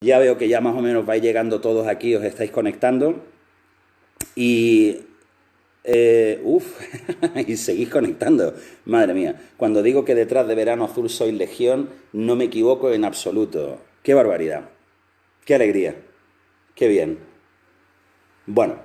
Ya veo que ya más o menos vais llegando todos aquí, os estáis conectando y... uf, y seguís conectando. Madre mía, cuando digo que detrás de Verano Azul soy Legión, no me equivoco en absoluto. Qué barbaridad, qué alegría, qué bien. Bueno,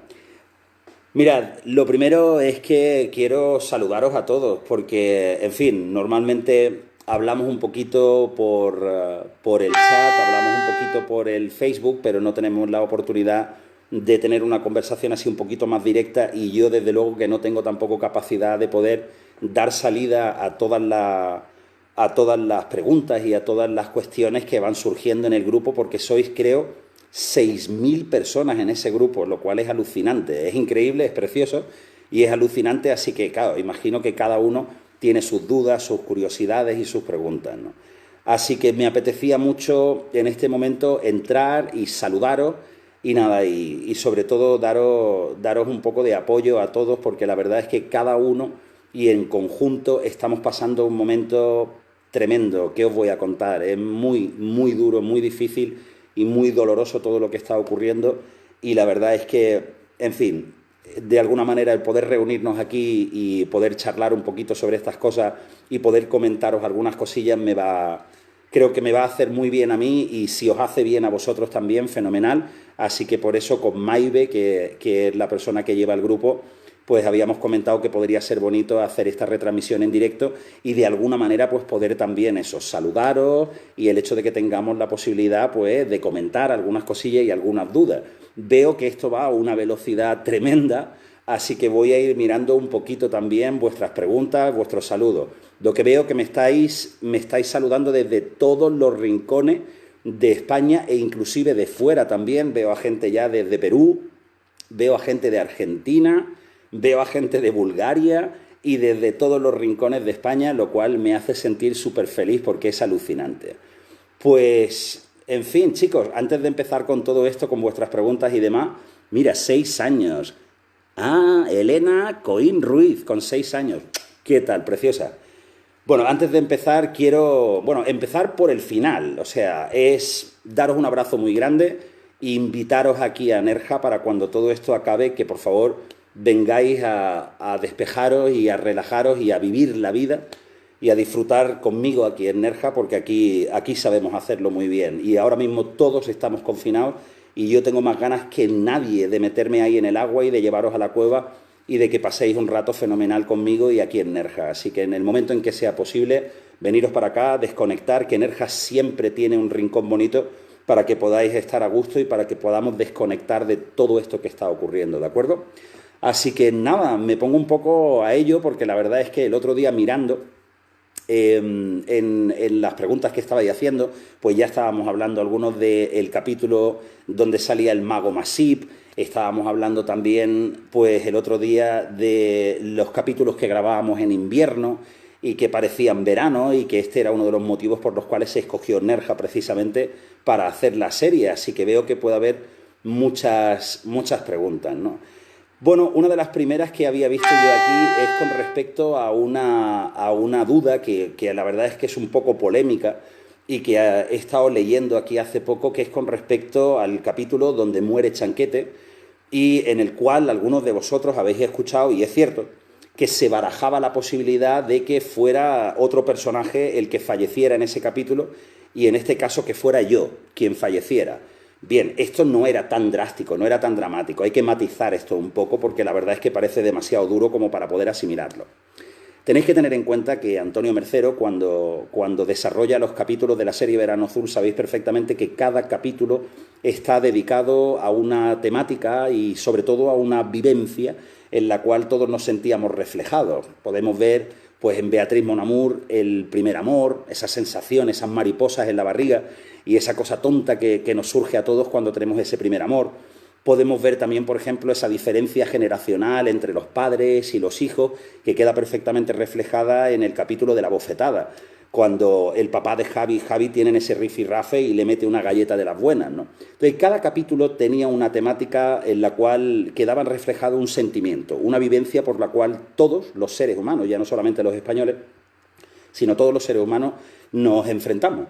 mirad, lo primero es que quiero saludaros a todos, porque, en fin, normalmente hablamos un poquito por el chat, hablamos un poquito por el Facebook, pero no tenemos la oportunidad de tener una conversación así un poquito más directa y yo desde luego que no tengo tampoco capacidad de poder dar salida a todas las preguntas y a todas las cuestiones que van surgiendo en el grupo, porque sois, creo, 6.000 personas en ese grupo, lo cual es alucinante, es increíble, es precioso y es alucinante, así que claro, imagino que cada uno tiene sus dudas, sus curiosidades y sus preguntas, ¿no? Así que me apetecía mucho en este momento entrar y saludaros y nada, y sobre todo daros un poco de apoyo a todos, porque la verdad es que cada uno y en conjunto estamos pasando un momento tremendo. ¿Qué os voy a contar? Es muy, muy duro, muy difícil y muy doloroso todo lo que está ocurriendo. Y la verdad es que, en fin, de alguna manera el poder reunirnos aquí y poder charlar un poquito sobre estas cosas y poder comentaros algunas cosillas creo que me va a hacer muy bien a mí y si os hace bien a vosotros también, fenomenal. Así que por eso con Maive, que es la persona que lleva el grupo, pues habíamos comentado que podría ser bonito hacer esta retransmisión en directo y de alguna manera pues poder también eso, saludaros y el hecho de que tengamos la posibilidad pues de comentar algunas cosillas y algunas dudas. Veo que esto va a una velocidad tremenda, así que voy a ir mirando un poquito también vuestras preguntas, vuestros saludos. Lo que veo que me estáis saludando desde todos los rincones de España e inclusive de fuera también. Veo a gente ya desde Perú, veo a gente de Argentina, veo a gente de Bulgaria y desde todos los rincones de España, lo cual me hace sentir súper feliz porque es alucinante. Pues, en fin, chicos, antes de empezar con todo esto, con vuestras preguntas y demás, mira, 6 años. Ah, Elena Coín Ruiz, con 6 años. ¿Qué tal, preciosa? Bueno, antes de empezar, quiero, bueno, empezar por el final, o sea, es daros un abrazo muy grande e invitaros aquí a Nerja para cuando todo esto acabe, que por favor vengáis a despejaros y a relajaros y a vivir la vida y a disfrutar conmigo aquí en Nerja, porque aquí sabemos hacerlo muy bien. Y ahora mismo todos estamos confinados y yo tengo más ganas que nadie de meterme ahí en el agua y de llevaros a la cueva y de que paséis un rato fenomenal conmigo y aquí en Nerja. Así que en el momento en que sea posible, veniros para acá, desconectar, que Nerja siempre tiene un rincón bonito para que podáis estar a gusto y para que podamos desconectar de todo esto que está ocurriendo, ¿de acuerdo? Así que nada, me pongo un poco a ello porque la verdad es que el otro día mirando en las preguntas que estabais haciendo, pues ya estábamos hablando algunos del capítulo donde salía el mago Masip, estábamos hablando también, pues el otro día de los capítulos que grabábamos en invierno y que parecían verano y que este era uno de los motivos por los cuales se escogió Nerja precisamente para hacer la serie, así que veo que puede haber muchas preguntas, ¿no? Bueno, una de las primeras que había visto yo aquí es con respecto a una duda que la verdad es que es un poco polémica y que he estado leyendo aquí hace poco, que es con respecto al capítulo donde muere Chanquete y en el cual algunos de vosotros habéis escuchado, y es cierto, que se barajaba la posibilidad de que fuera otro personaje el que falleciera en ese capítulo y en este caso que fuera yo quien falleciera. Bien, esto no era tan drástico, no era tan dramático. Hay que matizar esto un poco porque la verdad es que parece demasiado duro como para poder asimilarlo. Tenéis que tener en cuenta que Antonio Mercero, cuando desarrolla los capítulos de la serie Verano Azul, sabéis perfectamente que cada capítulo está dedicado a una temática y sobre todo a una vivencia en la cual todos nos sentíamos reflejados. Podemos ver pues en Beatriz Mon Amour el primer amor, esa sensación, esas mariposas en la barriga y esa cosa tonta que nos surge a todos cuando tenemos ese primer amor. Podemos ver también, por ejemplo, esa diferencia generacional entre los padres y los hijos, que queda perfectamente reflejada en el capítulo de la bofetada, cuando el papá de Javi tienen ese rifirrafe y le mete una galleta de las buenas, ¿no? Entonces, cada capítulo tenía una temática en la cual quedaba reflejado un sentimiento, una vivencia por la cual todos los seres humanos, ya no solamente los españoles, sino todos los seres humanos nos enfrentamos.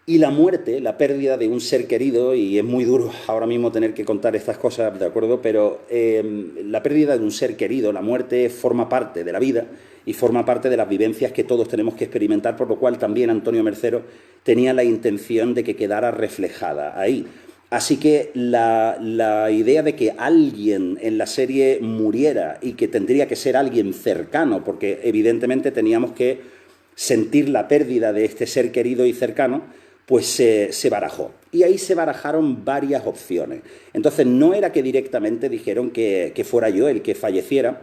Y la muerte, la pérdida de un ser querido, y es muy duro ahora mismo tener que contar estas cosas, ¿de acuerdo? Pero la pérdida de un ser querido, la muerte forma parte de la vida y forma parte de las vivencias que todos tenemos que experimentar, por lo cual también Antonio Mercero tenía la intención de que quedara reflejada ahí. Así que la idea de que alguien en la serie muriera y que tendría que ser alguien cercano, porque evidentemente teníamos que sentir la pérdida de este ser querido y cercano, pues se barajó. Y ahí se barajaron varias opciones. Entonces no era que directamente dijeron que fuera yo el que falleciera,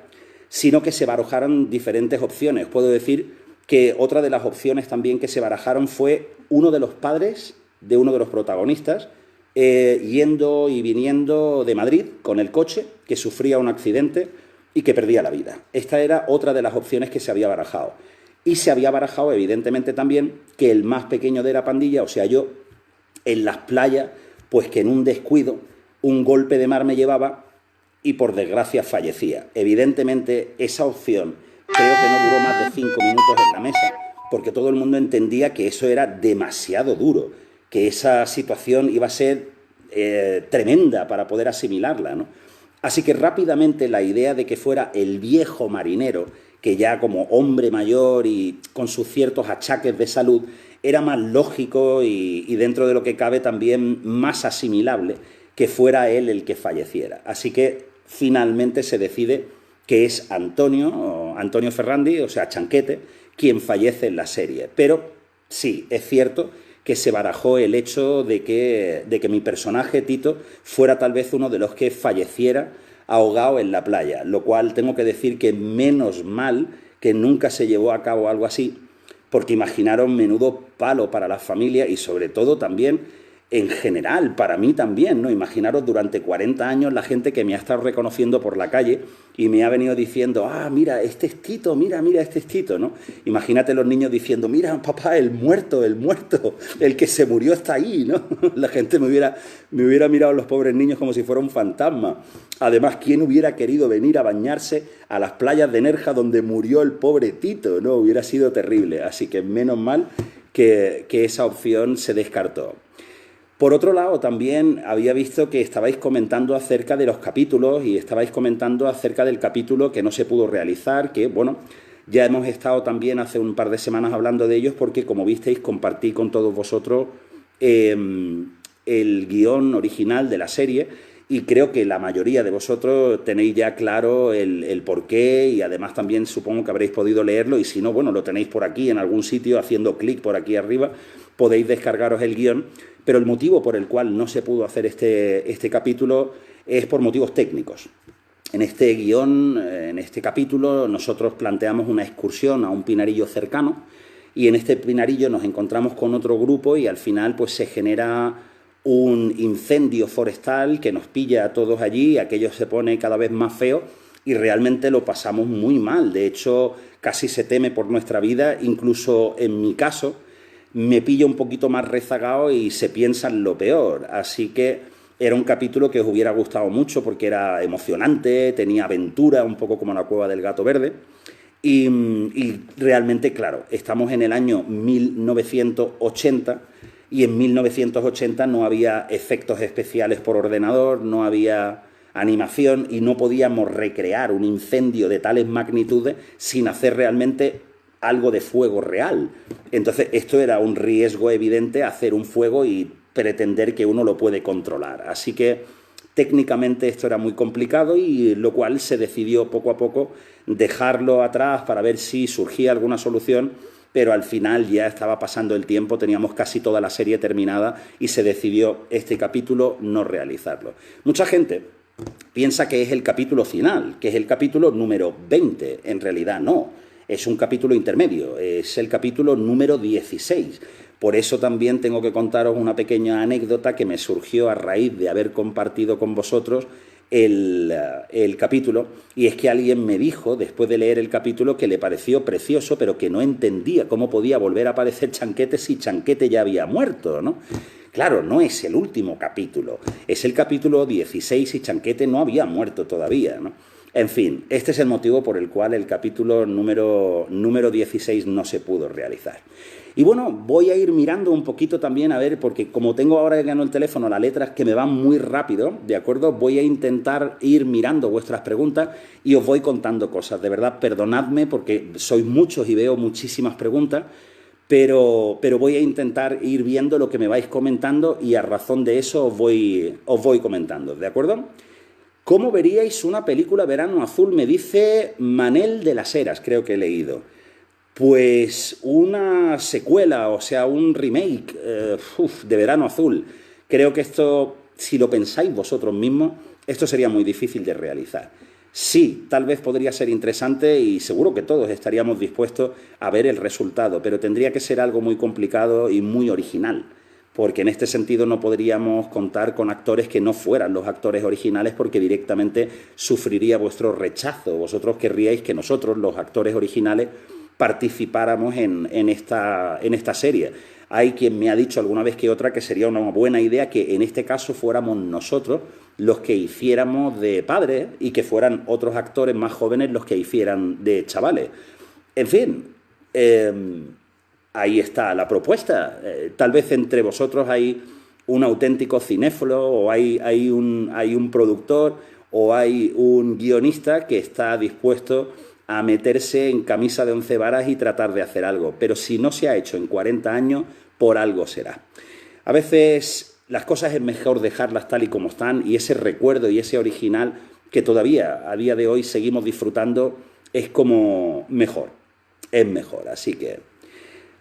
sino que se barajaron diferentes opciones. Puedo decir que otra de las opciones también que se barajaron fue uno de los padres de uno de los protagonistas, yendo y viniendo de Madrid con el coche, que sufría un accidente y que perdía la vida. Esta era otra de las opciones que se había barajado. Y se había barajado, evidentemente, también que el más pequeño de la pandilla, o sea, yo, en las playas, pues que en un descuido, un golpe de mar me llevaba y, por desgracia, fallecía. Evidentemente, esa opción creo que no duró más de 5 minutos en la mesa, porque todo el mundo entendía que eso era demasiado duro, que esa situación iba a ser tremenda para poder asimilarla, ¿no? Así que rápidamente la idea de que fuera el viejo marinero, que ya como hombre mayor y con sus ciertos achaques de salud, era más lógico y dentro de lo que cabe también más asimilable que fuera él el que falleciera. Así que finalmente se decide que es Antonio Ferrandi, o sea, Chanquete, quien fallece en la serie. Pero sí, es cierto que se barajó el hecho de que mi personaje, Tito, fuera tal vez uno de los que falleciera ahogado en la playa, lo cual tengo que decir que menos mal que nunca se llevó a cabo algo así, porque imaginaros menudo palo para la familia y sobre todo también en general, para mí también, ¿no? Imaginaros durante 40 años la gente que me ha estado reconociendo por la calle y me ha venido diciendo, ah, mira, este es Tito, mira, este es Tito, ¿no? Imagínate los niños diciendo, mira, papá, el muerto, el que se murió está ahí, ¿no? La gente me hubiera mirado a los pobres niños como si fuera un fantasma. Además, ¿quién hubiera querido venir a bañarse a las playas de Nerja donde murió el pobre Tito? No, hubiera sido terrible. Así que menos mal que esa opción se descartó. Por otro lado, también había visto que estabais comentando acerca de los capítulos y estabais comentando acerca del capítulo que no se pudo realizar, que, bueno, ya hemos estado también hace un par de semanas hablando de ellos porque, como visteis, compartí con todos vosotros el guión original de la serie y creo que la mayoría de vosotros tenéis ya claro el porqué y además también supongo que habréis podido leerlo y si no, bueno, lo tenéis por aquí en algún sitio haciendo clic por aquí arriba, podéis descargaros el guión. Pero el motivo por el cual no se pudo hacer este capítulo es por motivos técnicos. En este guión, en este capítulo, nosotros planteamos una excursión a un pinarillo cercano y en este pinarillo nos encontramos con otro grupo y al final pues se genera un incendio forestal que nos pilla a todos allí, aquello se pone cada vez más feo y realmente lo pasamos muy mal. De hecho, casi se teme por nuestra vida, incluso en mi caso, me pilla un poquito más rezagado y se piensa en lo peor. Así que era un capítulo que os hubiera gustado mucho porque era emocionante, tenía aventura, un poco como La Cueva del Gato Verde. Y realmente, claro, estamos en el año 1980 y en 1980 no había efectos especiales por ordenador, no había animación y no podíamos recrear un incendio de tales magnitudes sin hacer realmente algo de fuego real. Entonces esto era un riesgo evidente, hacer un fuego y pretender que uno lo puede controlar. Así que técnicamente esto era muy complicado y lo cual se decidió poco a poco dejarlo atrás para ver si surgía alguna solución, pero al final ya estaba pasando el tiempo, teníamos casi toda la serie terminada y se decidió este capítulo no realizarlo. Mucha gente piensa que es el capítulo final, que es el capítulo número 20. En realidad no. Es un capítulo intermedio, es el capítulo número 16. Por eso también tengo que contaros una pequeña anécdota que me surgió a raíz de haber compartido con vosotros el capítulo, y es que alguien me dijo, después de leer el capítulo, que le pareció precioso, pero que no entendía cómo podía volver a aparecer Chanquete si Chanquete ya había muerto, ¿no? Claro, no es el último capítulo, es el capítulo 16 y Chanquete no había muerto todavía, ¿no? En fin, este es el motivo por el cual el capítulo número 16 no se pudo realizar. Y bueno, voy a ir mirando un poquito también, a ver, porque como tengo ahora que gano el teléfono las letras que me van muy rápido, ¿de acuerdo? Voy a intentar ir mirando vuestras preguntas y os voy contando cosas. De verdad, perdonadme porque sois muchos y veo muchísimas preguntas, pero voy a intentar ir viendo lo que me vais comentando y a razón de eso os voy comentando, ¿de acuerdo? ¿Cómo veríais una película Verano Azul? Me dice Manel de las Heras, creo que he leído. Pues una secuela, o sea, un remake de Verano Azul. Creo que esto, si lo pensáis vosotros mismos, esto sería muy difícil de realizar. Sí, tal vez podría ser interesante y seguro que todos estaríamos dispuestos a ver el resultado, pero tendría que ser algo muy complicado y muy original, porque en este sentido no podríamos contar con actores que no fueran los actores originales porque directamente sufriría vuestro rechazo. Vosotros querríais que nosotros, los actores originales, participáramos en esta serie. Hay quien me ha dicho alguna vez que otra que sería una buena idea que en este caso fuéramos nosotros los que hiciéramos de padres y que fueran otros actores más jóvenes los que hicieran de chavales. En fin, ahí está la propuesta. Tal vez entre vosotros hay un auténtico cinéfilo o hay un productor o hay un guionista que está dispuesto a meterse en camisa de 11 varas y tratar de hacer algo. Pero si no se ha hecho en 40 años, por algo será. A veces las cosas es mejor dejarlas tal y como están y ese recuerdo y ese original que todavía a día de hoy seguimos disfrutando es como mejor, es mejor. Así que,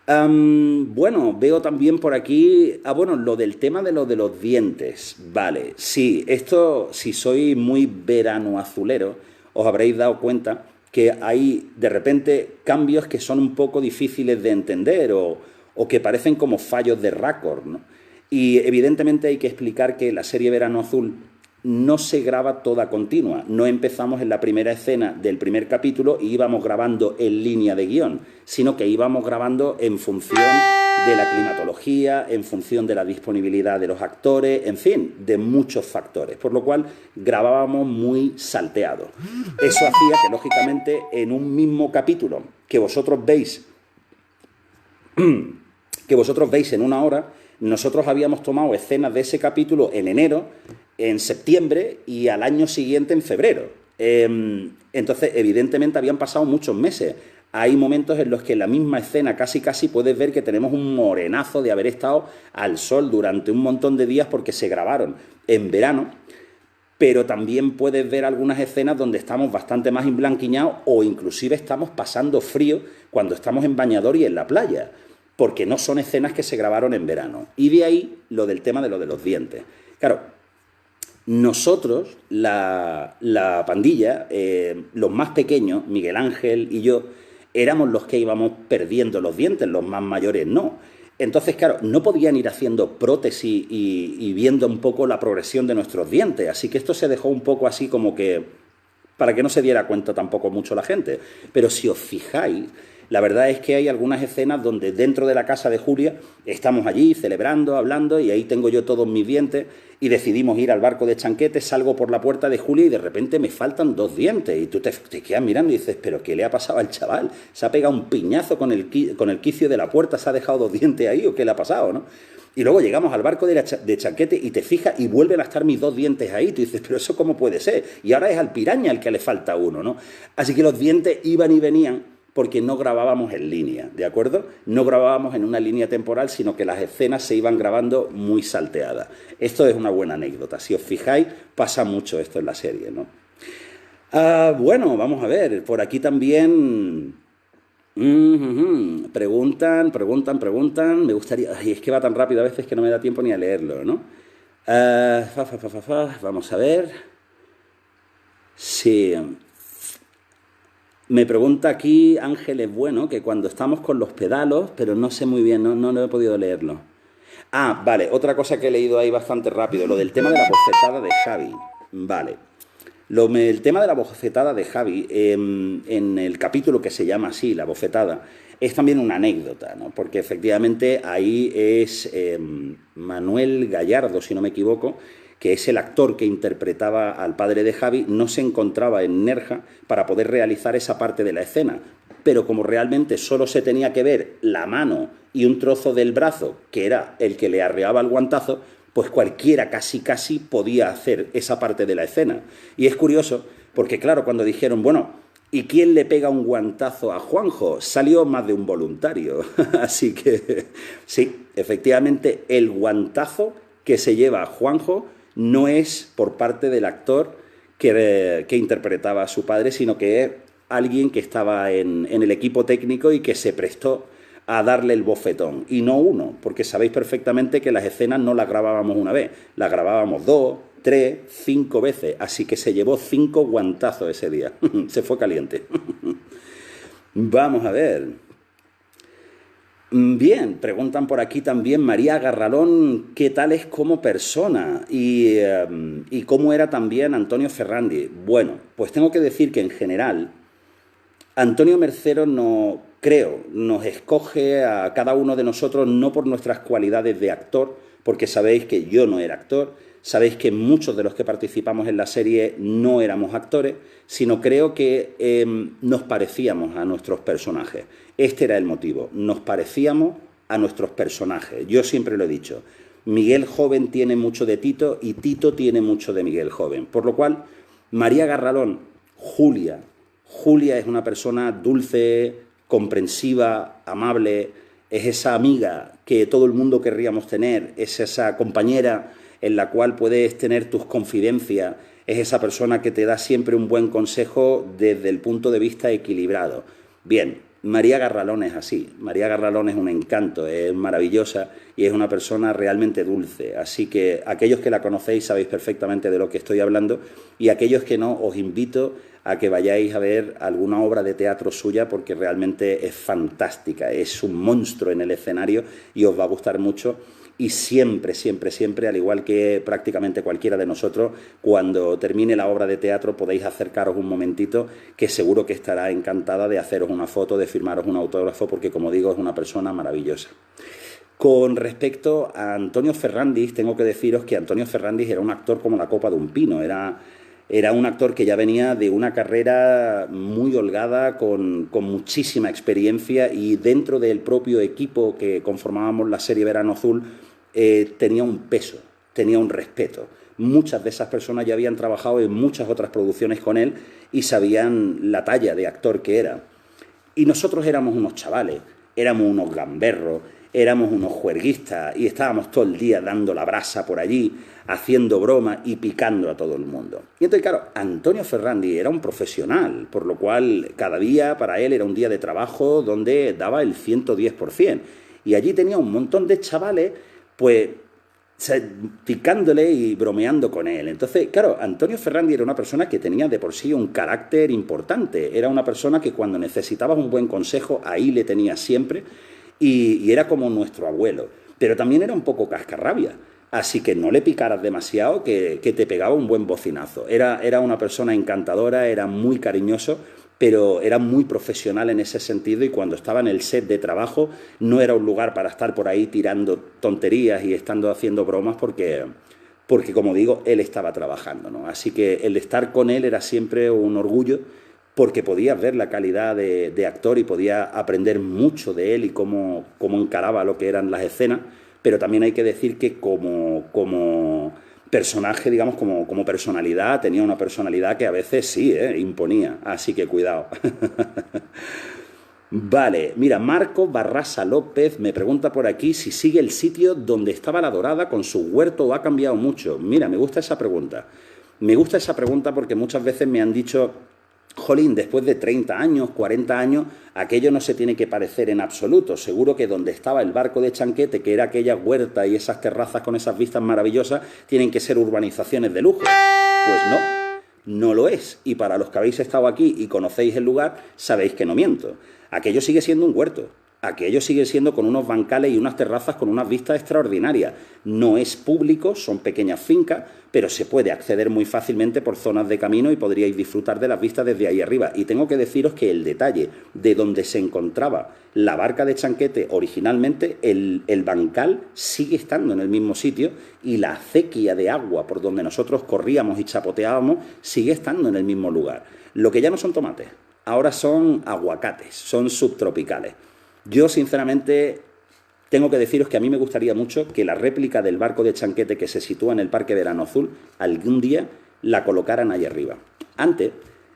bueno, veo también por aquí, bueno, lo del tema de los dientes. Vale, sí, esto, si sois muy verano azulero, os habréis dado cuenta que hay de repente cambios que son un poco difíciles de entender o que parecen como fallos de récord, ¿no? Y evidentemente hay que explicar que la serie Verano Azul no se graba toda continua. No empezamos en la primera escena del primer capítulo y íbamos grabando en línea de guión, sino que íbamos grabando en función de la climatología, en función de la disponibilidad de los actores, en fin, de muchos factores, por lo cual grabábamos muy salteado. Eso hacía que, lógicamente, en un mismo capítulo que vosotros veis en una hora, nosotros habíamos tomado escenas de ese capítulo en enero, en septiembre y al año siguiente en febrero. Entonces, evidentemente, habían pasado muchos meses. Hay momentos en los que en la misma escena casi puedes ver que tenemos un morenazo de haber estado al sol durante un montón de días porque se grabaron en verano, pero también puedes ver algunas escenas donde estamos bastante más emblanquiñados o inclusive estamos pasando frío cuando estamos en bañador y en la playa, porque no son escenas que se grabaron en verano. Y de ahí lo del tema de los dientes. Claro, nosotros, la pandilla, los más pequeños, Miguel Ángel y yo, éramos los que íbamos perdiendo los dientes, los más mayores no. Entonces, claro, no podían ir haciendo prótesis y viendo un poco la progresión de nuestros dientes. Así que esto se dejó un poco así como que, para que no se diera cuenta tampoco mucho la gente. Pero si os fijáis, la verdad es que hay algunas escenas donde dentro de la casa de Julia estamos allí celebrando, hablando, y ahí tengo yo todos mis dientes y decidimos ir al barco de Chanquete, salgo por la puerta de Julia y de repente me faltan 2 dientes y tú te quedas mirando y dices, ¿pero qué le ha pasado al chaval? ¿Se ha pegado un piñazo con el quicio de la puerta? ¿Se ha dejado 2 dientes ahí o qué le ha pasado, no? Y luego llegamos al barco de Chanquete y te fijas y vuelven a estar mis 2 dientes ahí. Tú dices, pero eso ¿cómo puede ser? Y ahora es al piraña el que le falta uno, ¿no? Así que los dientes iban y venían porque no grabábamos en línea, ¿de acuerdo? No grabábamos en una línea temporal, sino que las escenas se iban grabando muy salteadas. Esto es una buena anécdota. Si os fijáis, pasa mucho esto en la serie, ¿no? Bueno, vamos a ver. Por aquí también preguntan. Me gustaría... Ay, es que va tan rápido a veces que no me da tiempo ni a leerlo, ¿no? Vamos a ver. Sí... Me pregunta aquí Ángeles Bueno que cuando estamos con los pedalos, pero no sé muy bien, no he podido leerlo. Vale, otra cosa que he leído ahí bastante rápido, lo del tema de la bofetada de Javi. Vale. El tema de la bofetada de Javi, en el capítulo que se llama así, la bofetada, es también una anécdota, ¿no? Porque efectivamente ahí es Manuel Gallardo, si no me equivoco, que es el actor que interpretaba al padre de Javi, no se encontraba en Nerja para poder realizar esa parte de la escena. Pero como realmente solo se tenía que ver la mano y un trozo del brazo, que era el que le arreaba el guantazo, pues cualquiera casi podía hacer esa parte de la escena. Y es curioso, porque claro, cuando dijeron, bueno, ¿y quién le pega un guantazo a Juanjo? Salió más de un voluntario. Así que sí, efectivamente, el guantazo que se lleva a Juanjo no es por parte del actor que interpretaba a su padre, sino que es alguien que estaba en el equipo técnico y que se prestó a darle el bofetón. Y no uno, porque sabéis perfectamente que las escenas no las grabábamos una vez, las grabábamos 2, 3, 5 veces. Así que se llevó 5 guantazos ese día. Se fue caliente. Vamos a ver. Bien, preguntan por aquí también María Garralón, ¿qué tal es como persona? Y cómo era también Antonio Ferrandi. Bueno, pues tengo que decir que en general Antonio Mercero nos escoge a cada uno de nosotros no por nuestras cualidades de actor, porque sabéis que yo no era actor, sabéis que muchos de los que participamos en la serie no éramos actores, sino creo que nos parecíamos a nuestros personajes. Este era el motivo, nos parecíamos a nuestros personajes. Yo siempre lo he dicho, Miguel joven tiene mucho de Tito y Tito tiene mucho de Miguel joven. Por lo cual, María Garralón, Julia es una persona dulce, comprensiva, amable, es esa amiga que todo el mundo querríamos tener, es esa compañera en la cual puedes tener tus confidencias, es esa persona que te da siempre un buen consejo desde el punto de vista equilibrado. Bien, María Garralón es así, María Garralón es un encanto, es maravillosa y es una persona realmente dulce, así que aquellos que la conocéis sabéis perfectamente de lo que estoy hablando y aquellos que no, os invito a que vayáis a ver alguna obra de teatro suya porque realmente es fantástica, es un monstruo en el escenario y os va a gustar mucho. Y siempre, al igual que prácticamente cualquiera de nosotros, cuando termine la obra de teatro podéis acercaros un momentito, que seguro que estará encantada de haceros una foto, de firmaros un autógrafo, porque como digo, es una persona maravillosa. Con respecto a Antonio Ferrandis, tengo que deciros que Antonio Ferrandis era un actor como la copa de un pino, era un actor que ya venía de una carrera muy holgada, con muchísima experiencia y dentro del propio equipo que conformábamos la serie Verano Azul tenía un peso, tenía un respeto. Muchas de esas personas ya habían trabajado en muchas otras producciones con él y sabían la talla de actor que era. Y nosotros éramos unos chavales, éramos unos gamberros, éramos unos juerguistas y estábamos todo el día dando la brasa por allí, haciendo bromas y picando a todo el mundo. Y entonces, claro, Antonio Ferrandi era un profesional, por lo cual cada día para él era un día de trabajo donde daba el 110%. Y allí tenía un montón de chavales, pues, picándole y bromeando con él. Entonces, claro, Antonio Ferrandi era una persona que tenía de por sí un carácter importante. Era una persona que cuando necesitabas un buen consejo, ahí le tenías siempre. Y era como nuestro abuelo. Pero también era un poco cascarrabia. Así que no le picaras demasiado, que te pegaba un buen bocinazo. Era una persona encantadora, era muy cariñoso, pero era muy profesional en ese sentido y cuando estaba en el set de trabajo no era un lugar para estar por ahí tirando tonterías y estando haciendo bromas porque como digo, él estaba trabajando, ¿no? Así que el estar con él era siempre un orgullo porque podías ver la calidad de actor y podías aprender mucho de él y cómo encaraba lo que eran las escenas, pero también hay que decir que como personaje, digamos, como personalidad, tenía una personalidad que a veces sí, imponía, así que cuidado. Vale, mira, Marco Barrasa López me pregunta por aquí si sigue el sitio donde estaba la Dorada con su huerto o ha cambiado mucho. Mira, me gusta esa pregunta. Me gusta esa pregunta porque muchas veces me han dicho, jolín, después de 30 años, 40 años, aquello no se tiene que parecer en absoluto. Seguro que donde estaba el barco de Chanquete, que era aquella huerta y esas terrazas con esas vistas maravillosas, tienen que ser urbanizaciones de lujo. Pues no lo es. Y para los que habéis estado aquí y conocéis el lugar, sabéis que no miento. Aquello sigue siendo un huerto. Aquello sigue siendo con unos bancales y unas terrazas con unas vistas extraordinarias. No es público, son pequeñas fincas, pero se puede acceder muy fácilmente por zonas de camino y podríais disfrutar de las vistas desde ahí arriba. Y tengo que deciros que el detalle de donde se encontraba la barca de Chanquete originalmente, el bancal sigue estando en el mismo sitio y la acequia de agua por donde nosotros corríamos y chapoteábamos sigue estando en el mismo lugar. Lo que ya no son tomates, ahora son aguacates, son subtropicales. Yo, sinceramente, tengo que deciros que a mí me gustaría mucho que la réplica del barco de Chanquete que se sitúa en el Parque Verano Azul, algún día la colocaran ahí arriba. Antes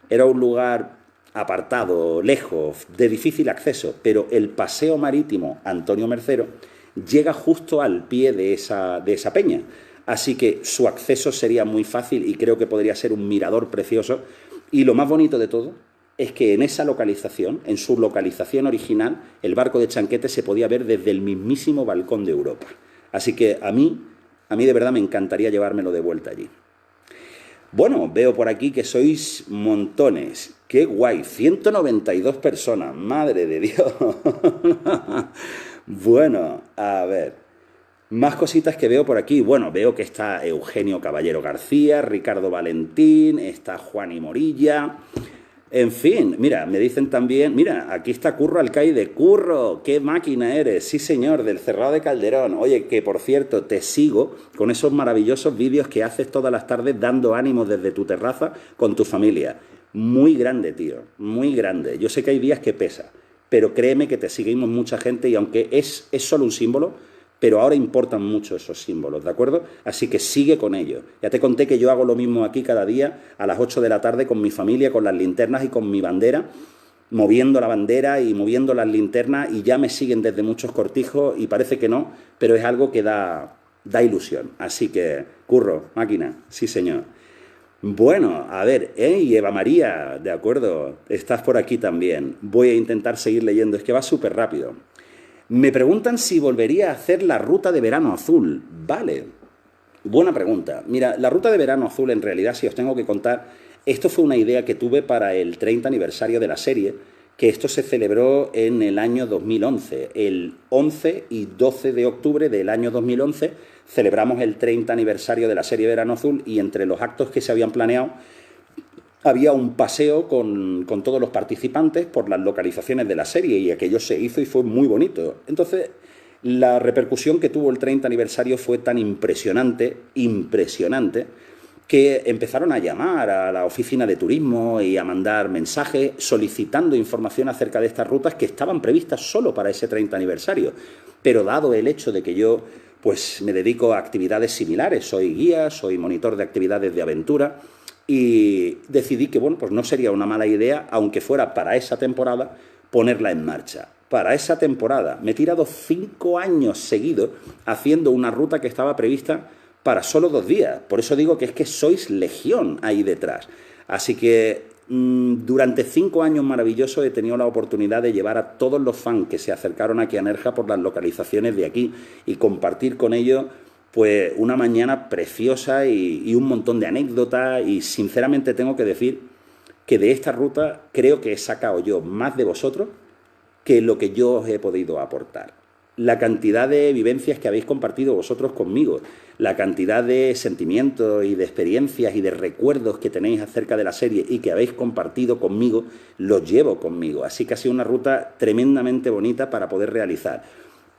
era un lugar apartado, lejos, de difícil acceso, pero el paseo marítimo Antonio Mercero llega justo al pie de esa peña. Así que su acceso sería muy fácil y creo que podría ser un mirador precioso. Y lo más bonito de todo es que en esa localización, en su localización original, el barco de Chanquete se podía ver desde el mismísimo balcón de Europa. Así que a mí de verdad me encantaría llevármelo de vuelta allí. Bueno, veo por aquí que sois montones. ¡Qué guay! 192 personas, madre de Dios. Bueno, a ver. Más cositas que veo por aquí. Bueno, veo que está Eugenio Caballero García, Ricardo Valentín, está Juani Morilla. En fin, mira, me dicen también, mira, aquí está Curro Alcaide. Curro, qué máquina eres, sí señor, del Cerrado de Calderón. Oye, que por cierto, te sigo con esos maravillosos vídeos que haces todas las tardes dando ánimos desde tu terraza con tu familia. Muy grande, tío, muy grande. Yo sé que hay días que pesa, pero créeme que te seguimos mucha gente y aunque es solo un símbolo, pero ahora importan mucho esos símbolos, ¿de acuerdo? Así que sigue con ello. Ya te conté que yo hago lo mismo aquí cada día a las 8 de la tarde con mi familia, con las linternas y con mi bandera, moviendo la bandera y moviendo las linternas y ya me siguen desde muchos cortijos y parece que no, pero es algo que da ilusión. Así que, Curro, máquina, sí señor. Bueno, a ver, y Eva María, de acuerdo, estás por aquí también. Voy a intentar seguir leyendo, es que va súper rápido. Me preguntan si volvería a hacer la ruta de Verano Azul. Vale, buena pregunta. Mira, la ruta de Verano Azul, en realidad, si os tengo que contar, esto fue una idea que tuve para el 30 aniversario de la serie, que esto se celebró en el año 2011. El 11 y 12 de octubre del año 2011 celebramos el 30 aniversario de la serie Verano Azul y entre los actos que se habían planeado había un paseo con todos los participantes por las localizaciones de la serie y aquello se hizo y fue muy bonito. Entonces, la repercusión que tuvo el 30 aniversario fue tan impresionante, que empezaron a llamar a la oficina de turismo y a mandar mensajes solicitando información acerca de estas rutas que estaban previstas solo para ese 30 aniversario. Pero dado el hecho de que yo pues me dedico a actividades similares, soy guía, soy monitor de actividades de aventura, y decidí que, bueno, pues no sería una mala idea, aunque fuera para esa temporada, ponerla en marcha. Para esa temporada me he tirado 5 años seguidos haciendo una ruta que estaba prevista para solo 2 días. Por eso digo que es que sois legión ahí detrás. Así que durante 5 años maravillosos he tenido la oportunidad de llevar a todos los fans que se acercaron aquí a Nerja por las localizaciones de aquí y compartir con ellos pues una mañana preciosa y un montón de anécdotas y sinceramente tengo que decir que de esta ruta creo que he sacado yo más de vosotros que lo que yo os he podido aportar. La cantidad de vivencias que habéis compartido vosotros conmigo, la cantidad de sentimientos y de experiencias y de recuerdos que tenéis acerca de la serie y que habéis compartido conmigo, los llevo conmigo. Así que ha sido una ruta tremendamente bonita para poder realizar.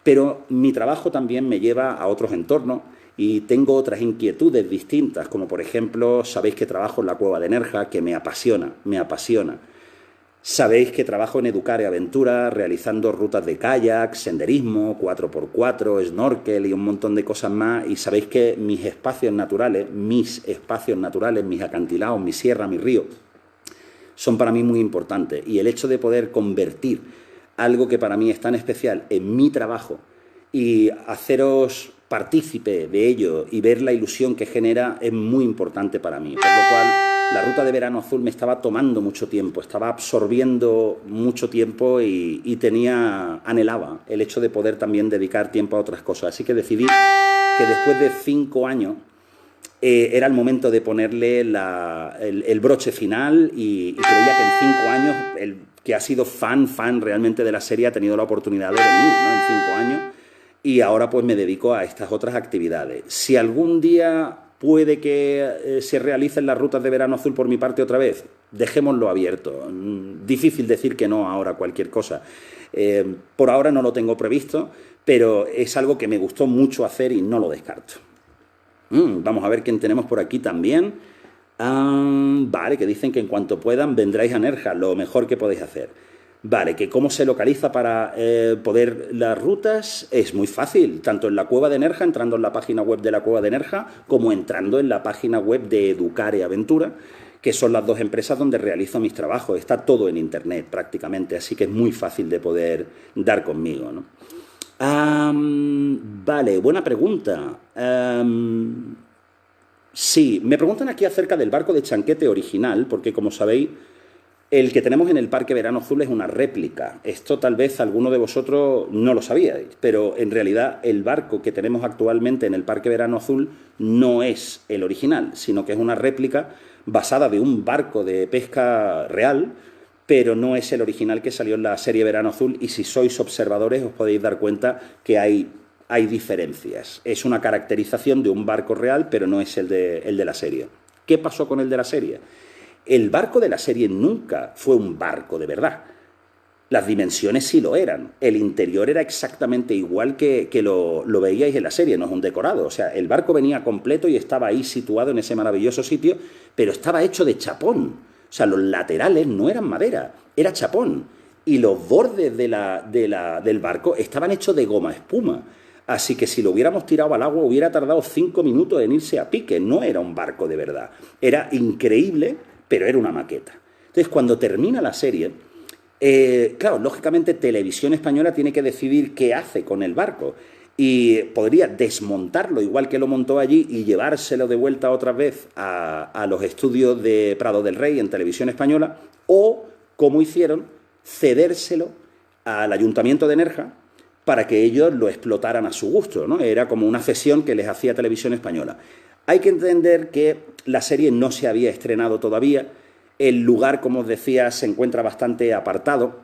Pero mi trabajo también me lleva a otros entornos y tengo otras inquietudes distintas, como por ejemplo, sabéis que trabajo en la Cueva de Nerja, que me apasiona. Sabéis que trabajo en Educar y Aventura, realizando rutas de kayak, senderismo, 4x4, snorkel y un montón de cosas más. Y sabéis que mis espacios naturales, mis acantilados, mi sierra, mi río, son para mí muy importantes. Y el hecho de poder convertir algo que para mí es tan especial en mi trabajo y haceros partícipe de ello y ver la ilusión que genera es muy importante para mí. Por lo cual, la ruta de Verano Azul me estaba tomando mucho tiempo, estaba absorbiendo mucho tiempo y anhelaba el hecho de poder también dedicar tiempo a otras cosas. Así que decidí que después de 5 años era el momento de ponerle el broche final y creía que en 5 años que ha sido fan realmente de la serie, ha tenido la oportunidad de venir, ¿no? En 5 años, y ahora pues me dedico a estas otras actividades. Si algún día puede que se realicen las rutas de Verano Azul por mi parte otra vez, dejémoslo abierto. Difícil decir que no ahora a cualquier cosa. Por ahora no lo tengo previsto, pero es algo que me gustó mucho hacer y no lo descarto. Vamos a ver quién tenemos por aquí también. Vale, que dicen que en cuanto puedan vendráis a Nerja, lo mejor que podéis hacer. Vale, que cómo se localiza para poder las rutas es muy fácil, tanto en la Cueva de Nerja, entrando en la página web de la Cueva de Nerja, como entrando en la página web de Educare Aventura, que son las dos empresas donde realizo mis trabajos. Está todo en internet prácticamente, así que es muy fácil de poder dar conmigo, ¿no? Vale, buena pregunta. Sí, me preguntan aquí acerca del barco de Chanquete original, porque como sabéis, el que tenemos en el Parque Verano Azul es una réplica. Esto tal vez alguno de vosotros no lo sabíais, pero en realidad el barco que tenemos actualmente en el Parque Verano Azul no es el original, sino que es una réplica basada de un barco de pesca real, pero no es el original que salió en la serie Verano Azul, y si sois observadores os podéis dar cuenta que hay diferencias. Es una caracterización de un barco real, pero no es el de la serie. ¿Qué pasó con el de la serie? El barco de la serie nunca fue un barco de verdad. Las dimensiones sí lo eran. El interior era exactamente igual que lo veíais en la serie, no es un decorado. O sea, el barco venía completo y estaba ahí situado en ese maravilloso sitio, pero estaba hecho de chapón. O sea, los laterales no eran madera, era chapón. Y los bordes del barco estaban hechos de goma espuma. Así que si lo hubiéramos tirado al agua hubiera tardado 5 minutos en irse a pique. No era un barco de verdad. Era increíble, pero era una maqueta. Entonces, cuando termina la serie, claro, lógicamente Televisión Española tiene que decidir qué hace con el barco. Y podría desmontarlo igual que lo montó allí y llevárselo de vuelta otra vez a los estudios de Prado del Rey en Televisión Española, o, como hicieron, cedérselo al Ayuntamiento de Nerja para que ellos lo explotaran a su gusto, ¿no? Era como una cesión que les hacía Televisión Española. Hay que entender que la serie no se había estrenado todavía. El lugar, como os decía, se encuentra bastante apartado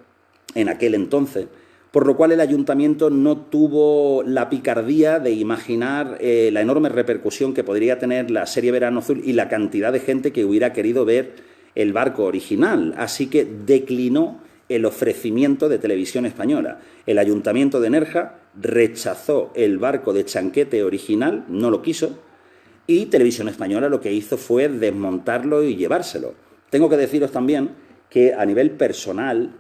en aquel entonces, por lo cual el ayuntamiento no tuvo la picardía de imaginar la enorme repercusión que podría tener la serie Verano Azul y la cantidad de gente que hubiera querido ver el barco original. Así que declinó el ofrecimiento de Televisión Española. El ayuntamiento de Nerja rechazó el barco de Chanquete original, no lo quiso, y Televisión Española lo que hizo fue desmontarlo y llevárselo. Tengo que deciros también que a nivel personal,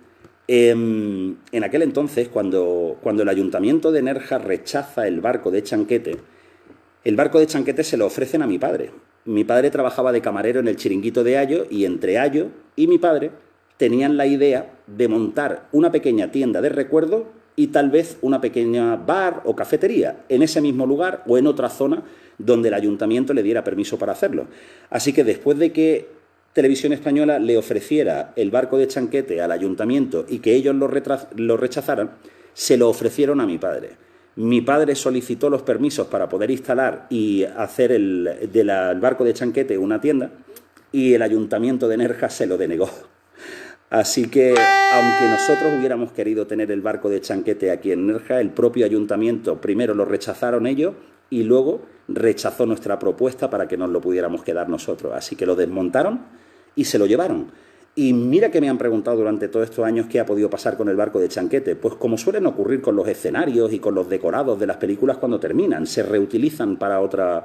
en aquel entonces, cuando el Ayuntamiento de Nerja rechaza el barco de Chanquete se lo ofrecen a mi padre. Mi padre trabajaba de camarero en el Chiringuito de Ayo, y entre Ayo y mi padre tenían la idea de montar una pequeña tienda de recuerdo y tal vez una pequeña bar o cafetería en ese mismo lugar o en otra zona donde el ayuntamiento le diera permiso para hacerlo. Así que después de que Televisión Española le ofreciera el barco de Chanquete al ayuntamiento y que ellos lo rechazaran, se lo ofrecieron a mi padre. Mi padre solicitó los permisos para poder instalar y hacer del barco de Chanquete una tienda, y el ayuntamiento de Nerja se lo denegó. Así que, aunque nosotros hubiéramos querido tener el barco de Chanquete aquí en Nerja, el propio ayuntamiento primero lo rechazaron ellos y luego rechazó nuestra propuesta para que nos lo pudiéramos quedar nosotros. Así que lo desmontaron y se lo llevaron. Y mira que me han preguntado durante todos estos años qué ha podido pasar con el barco de Chanquete. Pues como suelen ocurrir con los escenarios y con los decorados de las películas cuando terminan, se reutilizan para otras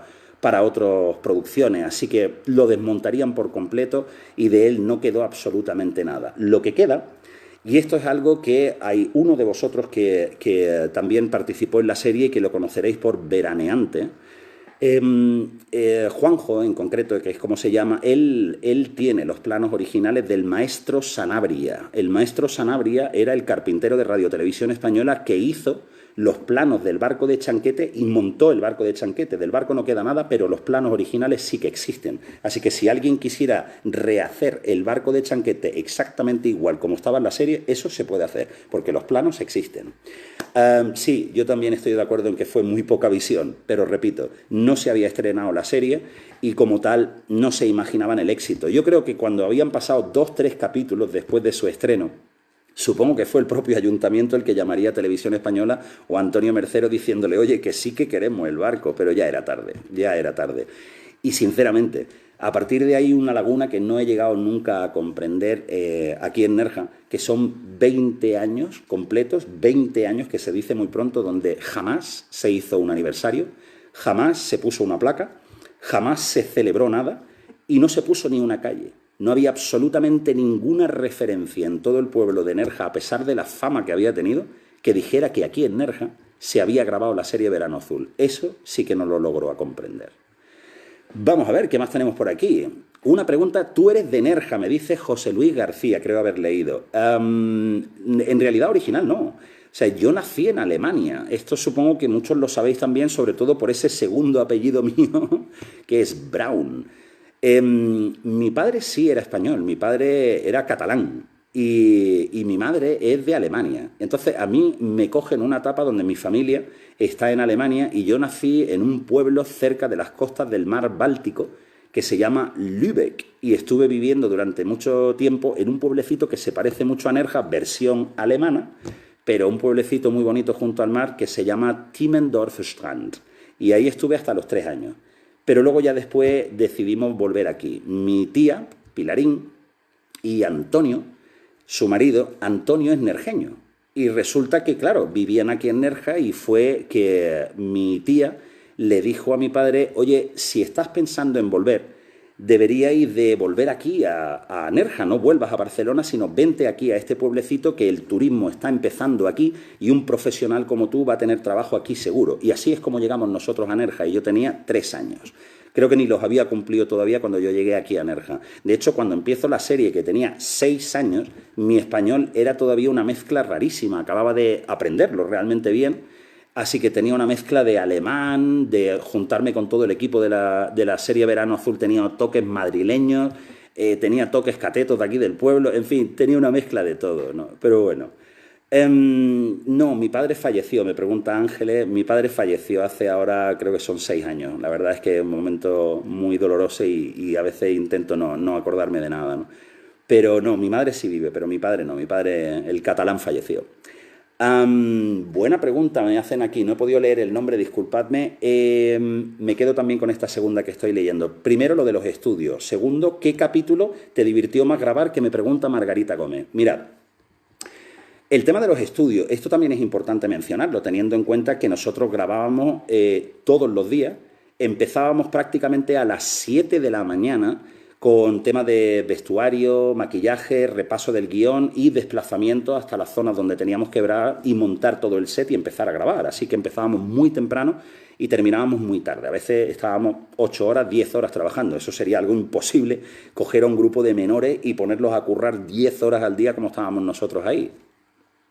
producciones, así que lo desmontarían por completo y de él no quedó absolutamente nada. Lo que queda, y esto es algo que hay uno de vosotros que también participó en la serie y que lo conoceréis por Veraneante, Juanjo en concreto, que es como se llama, él tiene los planos originales del maestro Sanabria. El maestro Sanabria era el carpintero de Radio Televisión Española que hizo los planos del barco de Chanquete y montó el barco de Chanquete. Del barco no queda nada, pero los planos originales sí que existen. Así que si alguien quisiera rehacer el barco de Chanquete exactamente igual como estaba en la serie, eso se puede hacer, porque los planos existen. Sí, yo también estoy de acuerdo en que fue muy poca visión, pero repito, no se había estrenado la serie y como tal no se imaginaban el éxito. Yo creo que cuando habían pasado 2 o 3 capítulos después de su estreno, Supongo que fue el propio ayuntamiento el que llamaría a Televisión Española o a Antonio Mercero diciéndole, oye, que sí que queremos el barco, pero ya era tarde, ya era tarde. Y sinceramente, a partir de ahí una laguna que no he llegado nunca a comprender aquí en Nerja, que son 20 años completos, 20 años que se dice muy pronto, donde jamás se hizo un aniversario, jamás se puso una placa, jamás se celebró nada y no se puso ni una calle. No había absolutamente ninguna referencia en todo el pueblo de Nerja, a pesar de la fama que había tenido, que dijera que aquí en Nerja se había grabado la serie Verano Azul. Eso sí que no lo logró a comprender. Vamos a ver, ¿qué más tenemos por aquí? Una pregunta, tú eres de Nerja, me dice José Luis García, creo haber leído. En realidad original no. O sea, yo nací en Alemania. Esto supongo que muchos lo sabéis también, sobre todo por ese segundo apellido mío, que es Braun. Mi padre sí era español, mi padre era catalán y mi madre es de Alemania. Entonces a mí me cogen una etapa donde mi familia está en Alemania y yo nací en un pueblo cerca de las costas del mar Báltico que se llama Lübeck y estuve viviendo durante mucho tiempo en un pueblecito que se parece mucho a Nerja, versión alemana, pero un pueblecito muy bonito junto al mar que se llama Timmendorfer Strand. Y ahí estuve hasta los 3 años. Pero luego ya después decidimos volver aquí. Mi tía, Pilarín, y Antonio, su marido, Antonio es nerjeño. Y resulta que, claro, vivían aquí en Nerja y fue que mi tía le dijo a mi padre, oye, si estás pensando en volver, deberíais de volver aquí a Nerja, no vuelvas a Barcelona, sino vente aquí a este pueblecito que el turismo está empezando aquí y un profesional como tú va a tener trabajo aquí seguro. Y así es como llegamos nosotros a Nerja y yo tenía 3 años. Creo que ni los había cumplido todavía cuando yo llegué aquí a Nerja. De hecho, cuando empiezo la serie, que tenía 6 años, mi español era todavía una mezcla rarísima. Acababa de aprenderlo realmente bien. Así que tenía una mezcla de alemán, de juntarme con todo el equipo de la serie Verano Azul, tenía toques madrileños, tenía toques catetos de aquí del pueblo, en fin, tenía una mezcla de todo, ¿no? Pero bueno. No, mi padre falleció, me pregunta Ángeles, mi padre falleció hace ahora, creo que son 6 años. La verdad es que es un momento muy doloroso y a veces intento no acordarme de nada, ¿no? Pero no, mi madre sí vive, pero mi padre no, mi padre, el catalán, falleció. Buena pregunta me hacen aquí, no he podido leer el nombre, disculpadme. Me quedo también con esta segunda que estoy leyendo. Primero, lo de los estudios. Segundo, ¿qué capítulo te divirtió más grabar? Que me pregunta Margarita Gómez. Mirad, el tema de los estudios, esto también es importante mencionarlo, teniendo en cuenta que nosotros grabábamos todos los días, empezábamos prácticamente a las 7 de la mañana con temas de vestuario, maquillaje, repaso del guión y desplazamiento hasta las zonas donde teníamos que grabar y montar todo el set y empezar a grabar. Así que empezábamos muy temprano y terminábamos muy tarde. A veces estábamos 8 horas, 10 horas trabajando. Eso sería algo imposible, coger a un grupo de menores y ponerlos a currar 10 horas al día como estábamos nosotros ahí.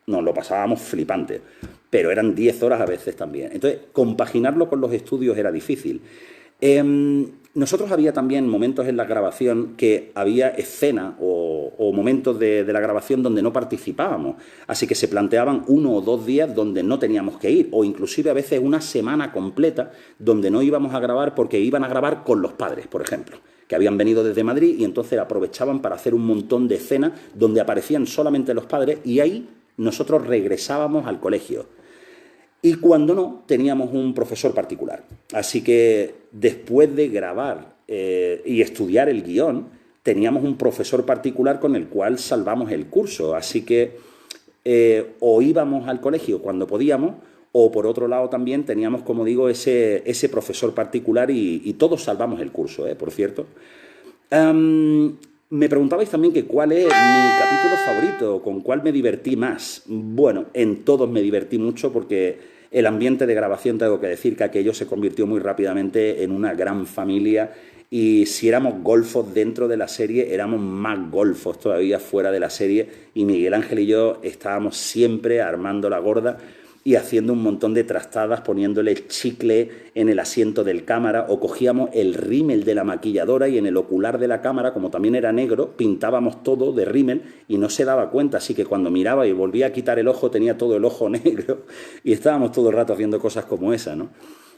Nos lo pasábamos flipante, pero eran 10 horas a veces también. Entonces, compaginarlo con los estudios era difícil. Nosotros había también momentos en la grabación que había escenas o momentos de la grabación donde no participábamos. Así que se planteaban 1 o 2 días donde no teníamos que ir, o inclusive a veces una semana completa donde no íbamos a grabar porque iban a grabar con los padres, por ejemplo, que habían venido desde Madrid y entonces aprovechaban para hacer un montón de escenas donde aparecían solamente los padres y ahí nosotros regresábamos al colegio. Y cuando no, teníamos un profesor particular. Así que después de grabar y estudiar el guión, teníamos un profesor particular con el cual salvamos el curso. Así que o íbamos al colegio cuando podíamos, o por otro lado también teníamos, como digo, ese profesor particular y todos salvamos el curso, por cierto. Me preguntabais también que cuál es mi capítulo favorito, con cuál me divertí más. Bueno, en todos me divertí mucho porque el ambiente de grabación, tengo que decir que aquello se convirtió muy rápidamente en una gran familia y si éramos golfos dentro de la serie, éramos más golfos todavía fuera de la serie y Miguel Ángel y yo estábamos siempre armando la gorda y haciendo un montón de trastadas, poniéndole chicle en el asiento del cámara o cogíamos el rímel de la maquilladora y en el ocular de la cámara, como también era negro, pintábamos todo de rímel y no se daba cuenta, así que cuando miraba y volvía a quitar el ojo tenía todo el ojo negro y estábamos todo el rato haciendo cosas como esa, ¿no?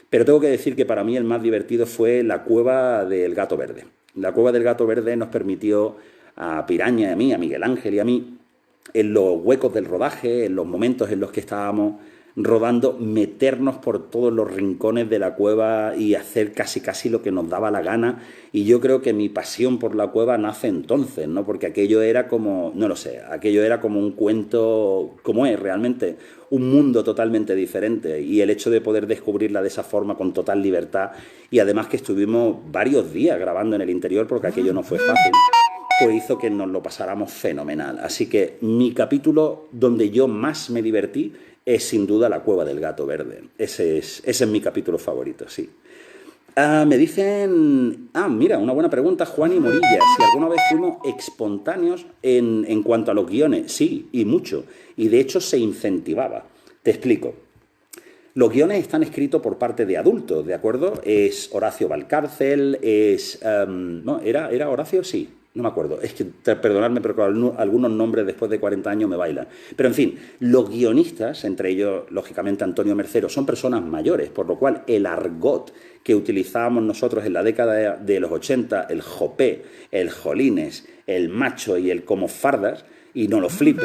Pero tengo que decir que para mí el más divertido fue la cueva del Gato Verde. La cueva del Gato Verde nos permitió a Piraña y a mí, a Miguel Ángel y a mí, en los huecos del rodaje, en los momentos en los que estábamos rodando, meternos por todos los rincones de la cueva y hacer casi casi lo que nos daba la gana. Y yo creo que mi pasión por la cueva nace entonces, ¿no? Porque aquello era como, no lo sé, aquello era como un cuento, como es realmente, un mundo totalmente diferente. Y el hecho de poder descubrirla de esa forma con total libertad, y además que estuvimos varios días grabando en el interior porque aquello no fue fácil, pues hizo que nos lo pasáramos fenomenal. Así que mi capítulo donde yo más me divertí es sin duda La Cueva del Gato Verde. Ese es mi capítulo favorito, sí. Me dicen... mira, una buena pregunta, Juan y Morilla. Si alguna vez fuimos espontáneos en cuanto a los guiones. Sí, y mucho. Y de hecho se incentivaba. Te explico. Los guiones están escritos por parte de adultos, ¿de acuerdo? Es Horacio Valcárcel, ¿no? ¿Era Horacio? Sí, no me acuerdo. Es que, perdonadme, pero algunos nombres después de 40 años me bailan. Pero, en fin, los guionistas, entre ellos, lógicamente, Antonio Mercero, son personas mayores, por lo cual el argot que utilizábamos nosotros en la década de los 80, el jopé, el jolines, el macho y el como fardas, y no lo flipe,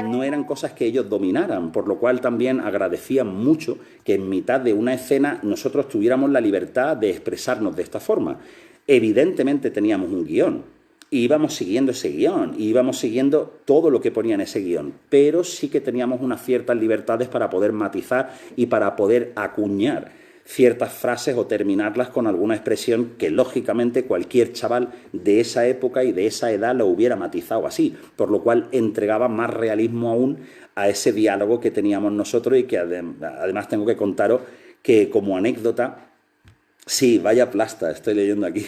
no eran cosas que ellos dominaran, por lo cual también agradecían mucho que en mitad de una escena nosotros tuviéramos la libertad de expresarnos de esta forma. Evidentemente teníamos un guión, y íbamos siguiendo ese guión, y íbamos siguiendo todo lo que ponía en ese guión, pero sí que teníamos unas ciertas libertades para poder matizar y para poder acuñar ciertas frases o terminarlas con alguna expresión que lógicamente cualquier chaval de esa época y de esa edad lo hubiera matizado así, por lo cual entregaba más realismo aún a ese diálogo que teníamos nosotros, y que además tengo que contaros que como anécdota, sí, vaya plasta, estoy leyendo aquí.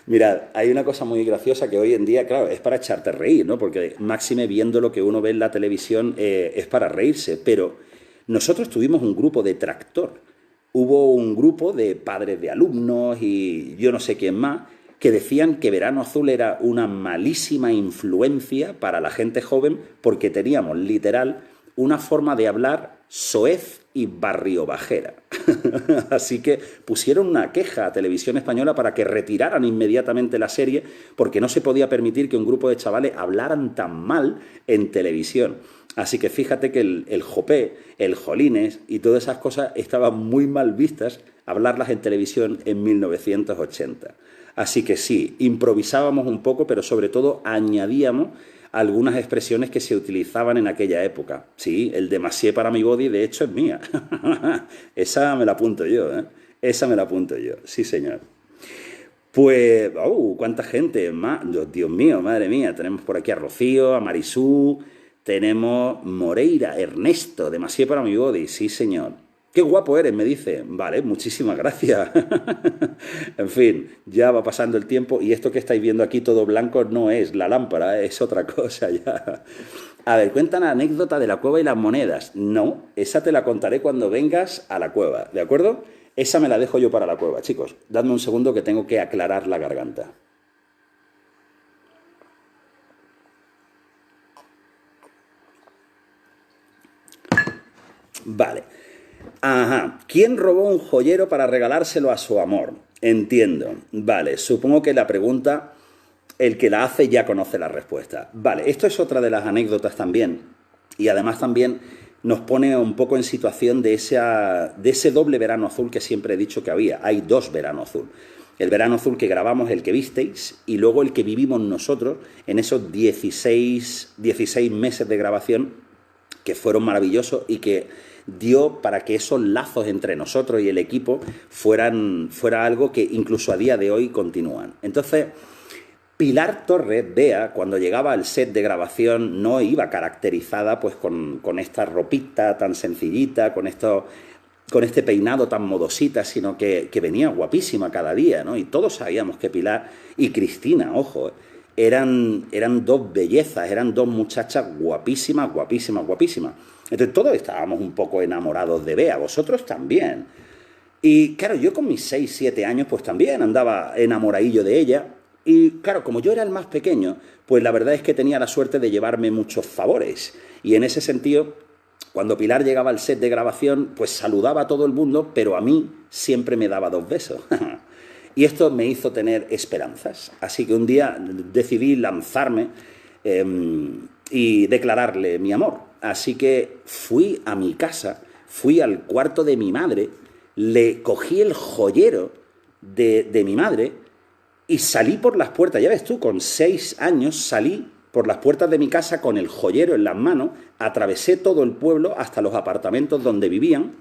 Mirad, hay una cosa muy graciosa que hoy en día, claro, es para echarte a reír, ¿no? Porque máxime viendo lo que uno ve en la televisión es para reírse, pero nosotros tuvimos un grupo de tractor. Hubo un grupo de padres de alumnos y yo no sé quién más que decían que Verano Azul era una malísima influencia para la gente joven porque teníamos, literal, una forma de hablar soez y barriobajera. Así que pusieron una queja a Televisión Española para que retiraran inmediatamente la serie porque no se podía permitir que un grupo de chavales hablaran tan mal en televisión. Así que fíjate que el jopé, el jolines y todas esas cosas estaban muy mal vistas hablarlas en televisión en 1980. Así que sí, improvisábamos un poco, pero sobre todo añadíamos algunas expresiones que se utilizaban en aquella época. Sí, el demasié para mi body, de hecho, es mía. Esa me la apunto yo, ¿eh? Esa me la apunto yo, sí señor. Pues, cuánta gente más, Dios mío, madre mía, tenemos por aquí a Rocío, a Marisú, tenemos Moreira, Ernesto, demasiado para mi body, sí señor. Qué guapo eres, me dice. Vale, muchísimas gracias. En fin, ya va pasando el tiempo y esto que estáis viendo aquí todo blanco no es la lámpara, es otra cosa ya. A ver, cuentan la anécdota de la cueva y las monedas. No, esa te la contaré cuando vengas a la cueva, ¿de acuerdo? Esa me la dejo yo para la cueva, chicos. Dadme un segundo que tengo que aclarar la garganta. Vale. Ajá. ¿Quién robó un joyero para regalárselo a su amor? Entiendo. Vale, supongo que la pregunta, el que la hace ya conoce la respuesta. Vale, esto es otra de las anécdotas también. Y además también nos pone un poco en situación de ese doble verano azul que siempre he dicho que había. Hay dos verano azul. El verano azul que grabamos, el que visteis, y luego el que vivimos nosotros en esos 16 meses de grabación que fueron maravillosos y que dio para que esos lazos entre nosotros y el equipo fuera algo que incluso a día de hoy continúan. Entonces, Pilar Torres, Bea, cuando llegaba al set de grabación no iba caracterizada pues con esta ropita tan sencillita, con este peinado tan modosita, sino que venía guapísima cada día, ¿no? Y todos sabíamos que Pilar y Cristina, ojo, eran dos bellezas, eran dos muchachas guapísimas, guapísimas, guapísimas. Entonces todos estábamos un poco enamorados de Bea, vosotros también. Y claro, yo con mis 6, 7 años pues también andaba enamoradillo de ella. Y claro, como yo era el más pequeño, pues la verdad es que tenía la suerte de llevarme muchos favores. Y en ese sentido, cuando Pilar llegaba al set de grabación, pues saludaba a todo el mundo, pero a mí siempre me daba 2 besos. Y esto me hizo tener esperanzas. Así que un día decidí lanzarme y declararle mi amor. Así que fui a mi casa, fui al cuarto de mi madre, le cogí el joyero de mi madre y salí por las puertas. Ya ves tú, con 6 años salí por las puertas de mi casa con el joyero en las manos, atravesé todo el pueblo hasta los apartamentos donde vivían,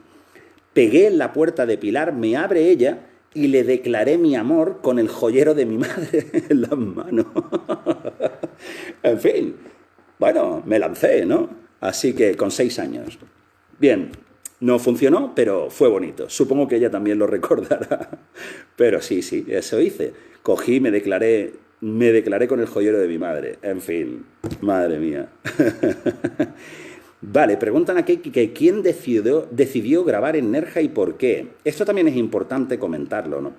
pegué en la puerta de Pilar, me abre ella y le declaré mi amor con el joyero de mi madre en las manos. En fin, bueno, me lancé, ¿no? Así que con 6 años. Bien, no funcionó, pero fue bonito. Supongo que ella también lo recordará. Pero sí, sí, eso hice. Cogí, me declaré con el joyero de mi madre. En fin, madre mía. Vale, preguntan aquí que quién decidió grabar en Nerja y por qué. Esto también es importante comentarlo, ¿no?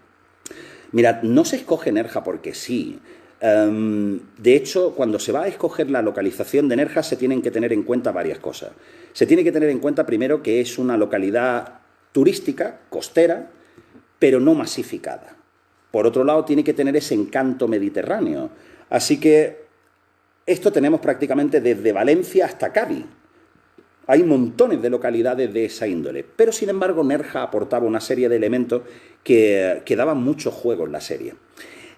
Mirad, no se escoge Nerja porque sí. De hecho, cuando se va a escoger la localización de Nerja se tienen que tener en cuenta varias cosas. Se tiene que tener en cuenta primero que es una localidad turística, costera, pero no masificada. Por otro lado, tiene que tener ese encanto mediterráneo. Así que esto tenemos prácticamente desde Valencia hasta Cádiz. Hay montones de localidades de esa índole, pero sin embargo Nerja aportaba una serie de elementos que daban mucho juego en la serie.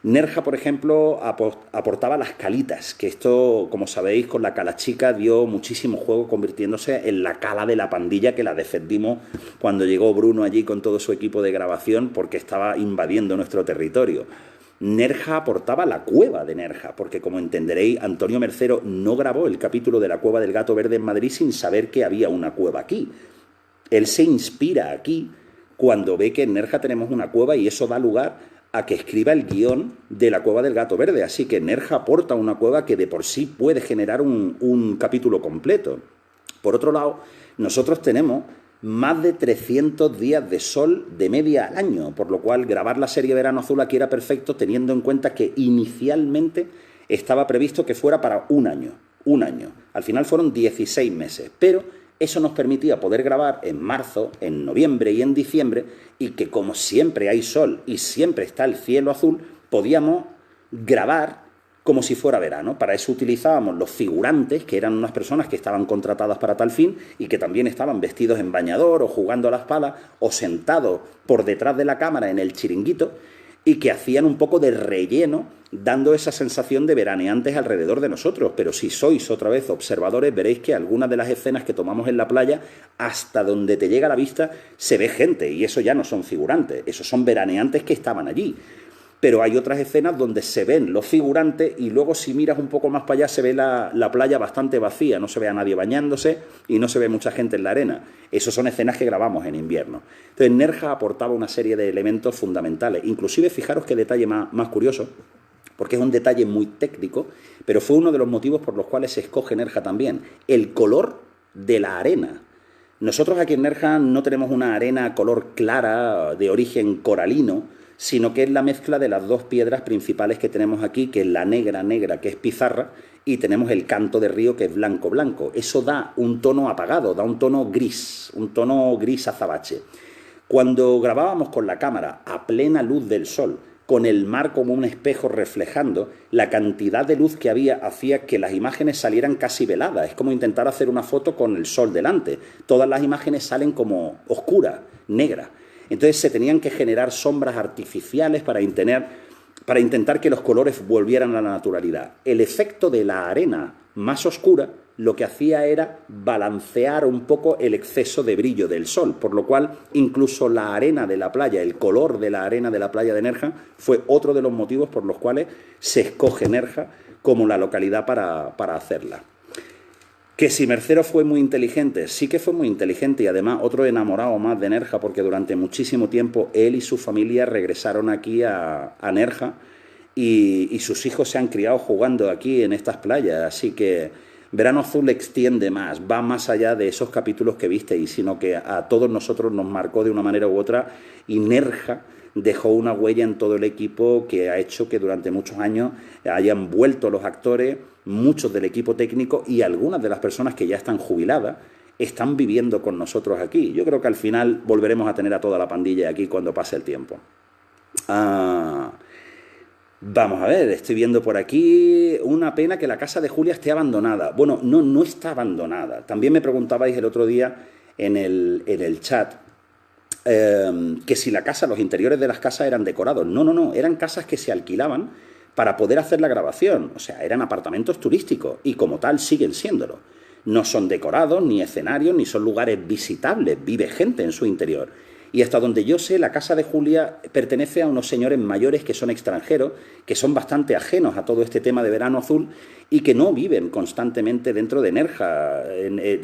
Nerja, por ejemplo, aportaba las calitas, que esto, como sabéis, con la cala chica dio muchísimo juego, convirtiéndose en la cala de la pandilla que la defendimos cuando llegó Bruno allí con todo su equipo de grabación porque estaba invadiendo nuestro territorio. Nerja aportaba la cueva de Nerja, porque como entenderéis, Antonio Mercero no grabó el capítulo de la Cueva del Gato Verde en Madrid sin saber que había una cueva aquí. Él se inspira aquí cuando ve que en Nerja tenemos una cueva y eso da lugar a que escriba el guión de la Cueva del Gato Verde. Así que Nerja aporta una cueva que de por sí puede generar un capítulo completo. Por otro lado, nosotros tenemos más de 300 días de sol de media al año, por lo cual grabar la serie Verano Azul aquí era perfecto, teniendo en cuenta que inicialmente estaba previsto que fuera para un año. Al final fueron 16 meses, pero eso nos permitía poder grabar en marzo, en noviembre y en diciembre, y que como siempre hay sol y siempre está el cielo azul, podíamos grabar como si fuera verano. Para eso utilizábamos los figurantes, que eran unas personas que estaban contratadas para tal fin y que también estaban vestidos en bañador o jugando a las palas o sentados por detrás de la cámara en el chiringuito y que hacían un poco de relleno, dando esa sensación de veraneantes alrededor de nosotros. Pero si sois otra vez observadores, veréis que algunas de las escenas que tomamos en la playa, hasta donde te llega la vista, se ve gente, y eso ya no son figurantes, esos son veraneantes que estaban allí. Pero hay otras escenas donde se ven los figurantes y luego si miras un poco más para allá se ve la playa bastante vacía, no se ve a nadie bañándose y no se ve mucha gente en la arena. Esas son escenas que grabamos en invierno. Entonces Nerja aportaba una serie de elementos fundamentales. Inclusive fijaros qué detalle más curioso, porque es un detalle muy técnico, pero fue uno de los motivos por los cuales se escoge Nerja también. El color de la arena. Nosotros aquí en Nerja no tenemos una arena color clara de origen coralino, sino que es la mezcla de las dos piedras principales que tenemos aquí, que es la negra, que es pizarra, y tenemos el canto de río, que es blanco. Eso da un tono apagado, da un tono gris azabache. Cuando grabábamos con la cámara a plena luz del sol, con el mar como un espejo reflejando, la cantidad de luz que había hacía que las imágenes salieran casi veladas. Es como intentar hacer una foto con el sol delante. Todas las imágenes salen como oscuras, negras. Entonces se tenían que generar sombras artificiales para intentar que los colores volvieran a la naturalidad. El efecto de la arena más oscura lo que hacía era balancear un poco el exceso de brillo del sol, por lo cual incluso la arena de la playa, el color de la arena de la playa de Nerja, fue otro de los motivos por los cuales se escoge Nerja como la localidad para hacerla. Que si Mercero fue muy inteligente, sí que fue muy inteligente, y además otro enamorado más de Nerja, porque durante muchísimo tiempo él y su familia regresaron aquí a Nerja y sus hijos se han criado jugando aquí en estas playas, así que Verano Azul extiende más, va más allá de esos capítulos que visteis, sino que a todos nosotros nos marcó de una manera u otra, y Nerja dejó una huella en todo el equipo que ha hecho que durante muchos años hayan vuelto los actores, muchos del equipo técnico y algunas de las personas que ya están jubiladas están viviendo con nosotros aquí. Yo creo que al final volveremos a tener a toda la pandilla aquí cuando pase el tiempo. Vamos a ver, estoy viendo por aquí una pena que la casa de Julia esté abandonada. Bueno, no, no está abandonada. También me preguntabais el otro día en el chat que si la casa, los interiores de las casas eran decorados. No, no, no, eran casas que se alquilaban para poder hacer la grabación. O sea, eran apartamentos turísticos y como tal siguen siéndolo. No son decorados, ni escenarios, ni son lugares visitables. Vive gente en su interior. Y hasta donde yo sé, la casa de Julia pertenece a unos señores mayores que son extranjeros, que son bastante ajenos a todo este tema de Verano Azul y que no viven constantemente dentro de Nerja,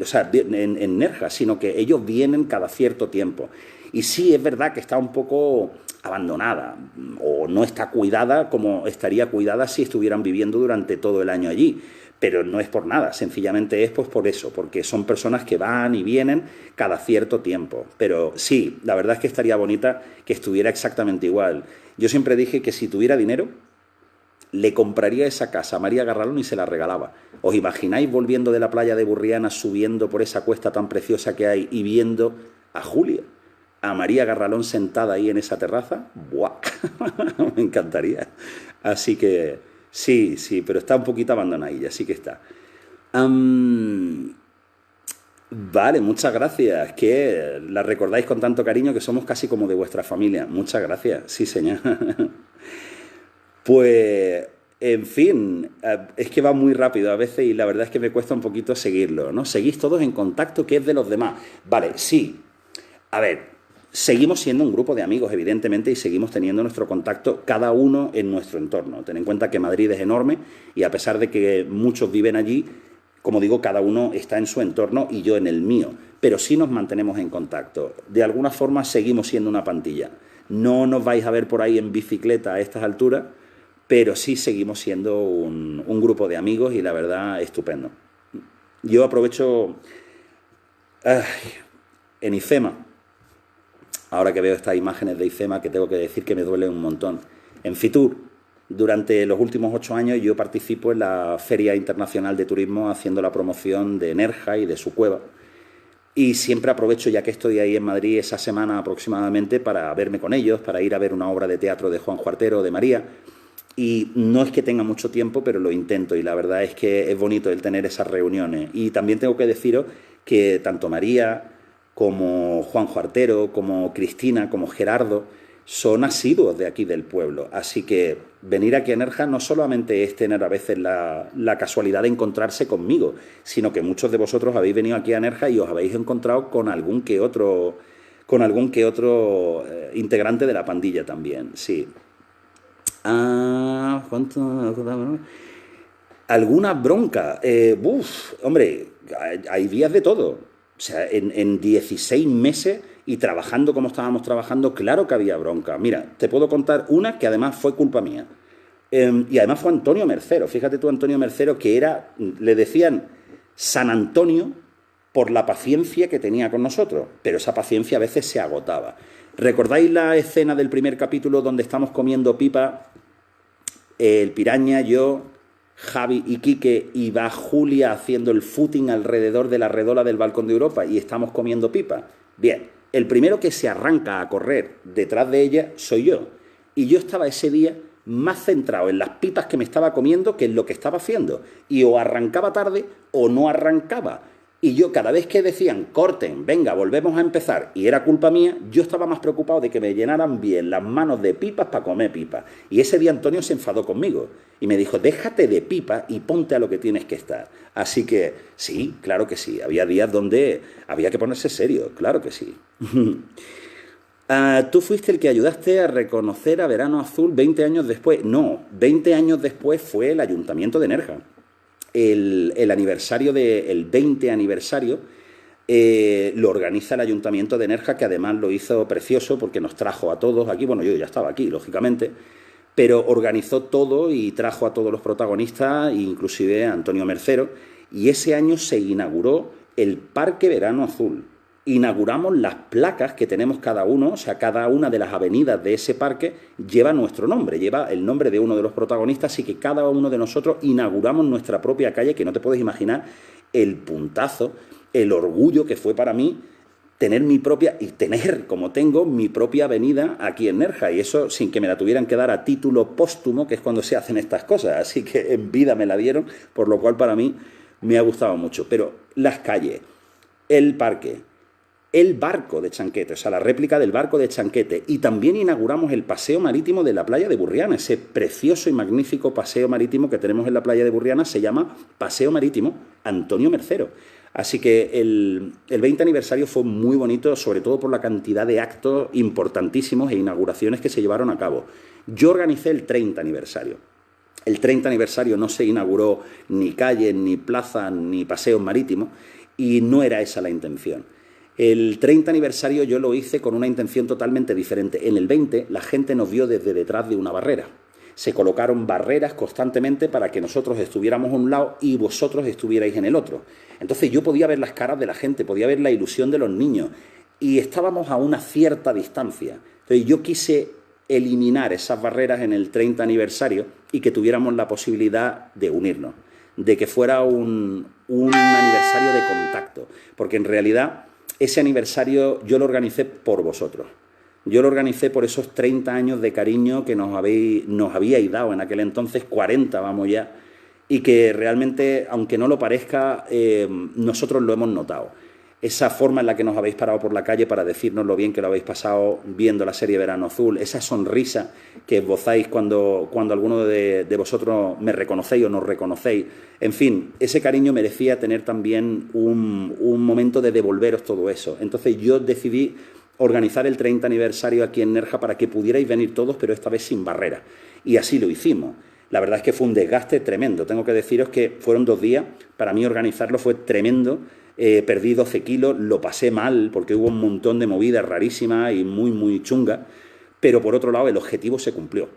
o sea, en Nerja, sino que ellos vienen cada cierto tiempo. Y sí, es verdad que está un poco abandonada o no está cuidada como estaría cuidada si estuvieran viviendo durante todo el año allí. Pero no es por nada, sencillamente es pues por eso, porque son personas que van y vienen cada cierto tiempo. Pero sí, la verdad es que estaría bonita que estuviera exactamente igual. Yo siempre dije que si tuviera dinero, le compraría esa casa a María Garralón y se la regalaba. ¿Os imagináis volviendo de la playa de Burriana, subiendo por esa cuesta tan preciosa que hay y viendo a Julia, a María Garralón sentada ahí en esa terraza? ¡Buah! Me encantaría. Así que sí, sí, pero está un poquito abandonadilla, sí que está. Am, vale, muchas gracias. Que la recordáis con tanto cariño que somos casi como de vuestra familia. Muchas gracias, sí, señor. Pues, en fin, es que va muy rápido a veces y la verdad es que me cuesta un poquito seguirlo, ¿no? Seguís todos en contacto, ¿qué es de los demás? Vale, sí. A ver, seguimos siendo un grupo de amigos, evidentemente, y seguimos teniendo nuestro contacto, cada uno en nuestro entorno. Ten en cuenta que Madrid es enorme y a pesar de que muchos viven allí, como digo, cada uno está en su entorno y yo en el mío. Pero sí nos mantenemos en contacto. De alguna forma seguimos siendo una pantilla. No nos vais a ver por ahí en bicicleta a estas alturas, pero sí seguimos siendo un grupo de amigos y la verdad, estupendo. Yo aprovecho ay, en IFEMA. Ahora que veo estas imágenes de IFEMA, que tengo que decir que me duele un montón. En Fitur, durante los últimos 8 años, yo participo en la Feria Internacional de Turismo haciendo la promoción de Nerja y de su cueva. Y siempre aprovecho, ya que estoy ahí en Madrid esa semana aproximadamente, para verme con ellos, para ir a ver una obra de teatro de Juan Juartero, de María. Y no es que tenga mucho tiempo, pero lo intento. Y la verdad es que es bonito el tener esas reuniones. Y también tengo que deciros que tanto María como Juan Juartero, como Cristina, como Gerardo, son asiduos de aquí del pueblo. Así que venir aquí a Nerja no solamente es tener a veces la casualidad de encontrarse conmigo, sino que muchos de vosotros habéis venido aquí a Nerja y os habéis encontrado con algún que otro, integrante de la pandilla también, sí. ¿Cuánto? ¿Alguna bronca? Hombre, hay días de todo. O sea, en 16 meses y trabajando como estábamos trabajando, claro que había bronca. Mira, te puedo contar una que además fue culpa mía. Y además fue Antonio Mercero. Fíjate tú, Antonio Mercero, que le decían San Antonio por la paciencia que tenía con nosotros. Pero esa paciencia a veces se agotaba. ¿Recordáis la escena del primer capítulo donde estamos comiendo pipa? El Piraña, yo, Javi y Quique, y va Julia haciendo el footing alrededor de la redola del Balcón de Europa y estamos comiendo pipa. Bien, el primero que se arranca a correr detrás de ella soy yo. Y yo estaba ese día más centrado en las pipas que me estaba comiendo que en lo que estaba haciendo. Y o arrancaba tarde o no arrancaba. Y yo cada vez que decían, corten, venga, volvemos a empezar, y era culpa mía, yo estaba más preocupado de que me llenaran bien las manos de pipas para comer pipas. Y ese día Antonio se enfadó conmigo y me dijo, déjate de pipa y ponte a lo que tienes que estar. Así que sí, claro que sí, había días donde había que ponerse serio, claro que sí. Tú fuiste el que ayudaste a reconocer a Verano Azul 20 años después. No, 20 años después fue el Ayuntamiento de Nerja. El aniversario el 20 aniversario lo organiza el Ayuntamiento de Nerja, que además lo hizo precioso porque nos trajo a todos aquí. Bueno, yo ya estaba aquí, lógicamente, pero organizó todo y trajo a todos los protagonistas, inclusive a Antonio Mercero, y ese año se inauguró el Parque Verano Azul. Inauguramos las placas que tenemos cada uno, o sea, cada una de las avenidas de ese parque lleva nuestro nombre, lleva el nombre de uno de los protagonistas, así que cada uno de nosotros inauguramos nuestra propia calle, que no te puedes imaginar el puntazo, el orgullo que fue para mí tener mi propia, y tener, como tengo, mi propia avenida aquí en Nerja, y eso sin que me la tuvieran que dar a título póstumo, que es cuando se hacen estas cosas, así que en vida me la dieron, por lo cual para mí me ha gustado mucho. Pero las calles, el parque, el barco de Chanquete, o sea, la réplica del barco de Chanquete, y también inauguramos el paseo marítimo de la playa de Burriana, ese precioso y magnífico paseo marítimo que tenemos en la playa de Burriana, se llama Paseo Marítimo Antonio Mercero. Así que el 20 aniversario fue muy bonito, sobre todo por la cantidad de actos importantísimos e inauguraciones que se llevaron a cabo. Yo organicé el 30 aniversario. El 30 aniversario no se inauguró ni calles, ni plazas, ni paseos marítimos, y no era esa la intención. El 30 aniversario yo lo hice con una intención totalmente diferente. En el 20 la gente nos vio desde detrás de una barrera. Se colocaron barreras constantemente para que nosotros estuviéramos a un lado y vosotros estuvierais en el otro. Entonces yo podía ver las caras de la gente, podía ver la ilusión de los niños y estábamos a una cierta distancia. Entonces yo quise eliminar esas barreras en el 30 aniversario y que tuviéramos la posibilidad de unirnos, de que fuera un aniversario de contacto, porque en realidad ese aniversario yo lo organicé por vosotros. Yo lo organicé por esos 30 años de cariño que nos habíais dado en aquel entonces, 40 vamos ya, y que realmente, aunque no lo parezca, nosotros lo hemos notado. Esa forma en la que nos habéis parado por la calle para decirnos lo bien que lo habéis pasado viendo la serie Verano Azul, esa sonrisa que esbozáis cuando alguno de vosotros me reconocéis o nos reconocéis, en fin, ese cariño merecía tener también un momento de devolveros todo eso. Entonces yo decidí organizar el 30 aniversario aquí en Nerja para que pudierais venir todos, pero esta vez sin barreras. Y así lo hicimos. La verdad es que fue un desgaste tremendo. Tengo que deciros que fueron 2 días. Para mí organizarlo fue tremendo. Perdí 12 kilos, lo pasé mal porque hubo un montón de movidas rarísimas y muy, muy chungas. Pero por otro lado, el objetivo se cumplió.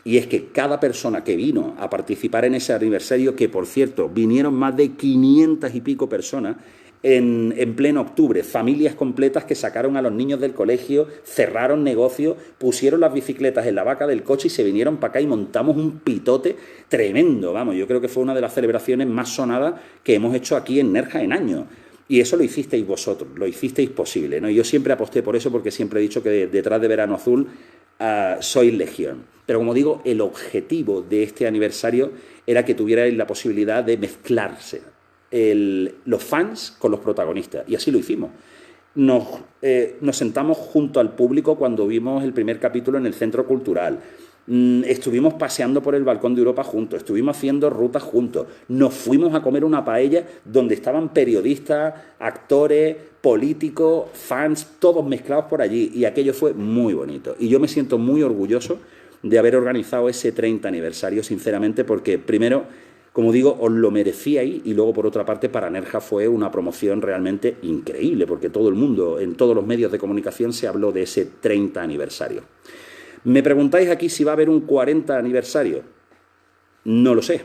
Y es que cada persona que vino a participar en ese aniversario, que por cierto, vinieron más de 500 y pico personas, en pleno octubre, familias completas que sacaron a los niños del colegio, cerraron negocios, pusieron las bicicletas en la vaca del coche y se vinieron para acá y montamos un pitote tremendo, vamos, yo creo que fue una de las celebraciones más sonadas que hemos hecho aquí en Nerja en años. Y eso lo hicisteis vosotros, lo hicisteis posible, ¿no? Y yo siempre aposté por eso porque siempre he dicho que detrás de Verano Azul sois legión. Pero como digo, el objetivo de este aniversario era que tuvierais la posibilidad de mezclarse los fans con los protagonistas, y así lo hicimos. Nos sentamos junto al público cuando vimos el primer capítulo en el Centro Cultural. Estuvimos paseando por el Balcón de Europa juntos, estuvimos haciendo rutas juntos, nos fuimos a comer una paella donde estaban periodistas, actores, políticos, fans, todos mezclados por allí, y aquello fue muy bonito. Y yo me siento muy orgulloso de haber organizado ese 30 aniversario, sinceramente, porque primero, como digo, os lo merecíais, y luego, por otra parte, para Nerja fue una promoción realmente increíble, porque todo el mundo, en todos los medios de comunicación, se habló de ese 30 aniversario. Me preguntáis aquí si va a haber un 40 aniversario. No lo sé.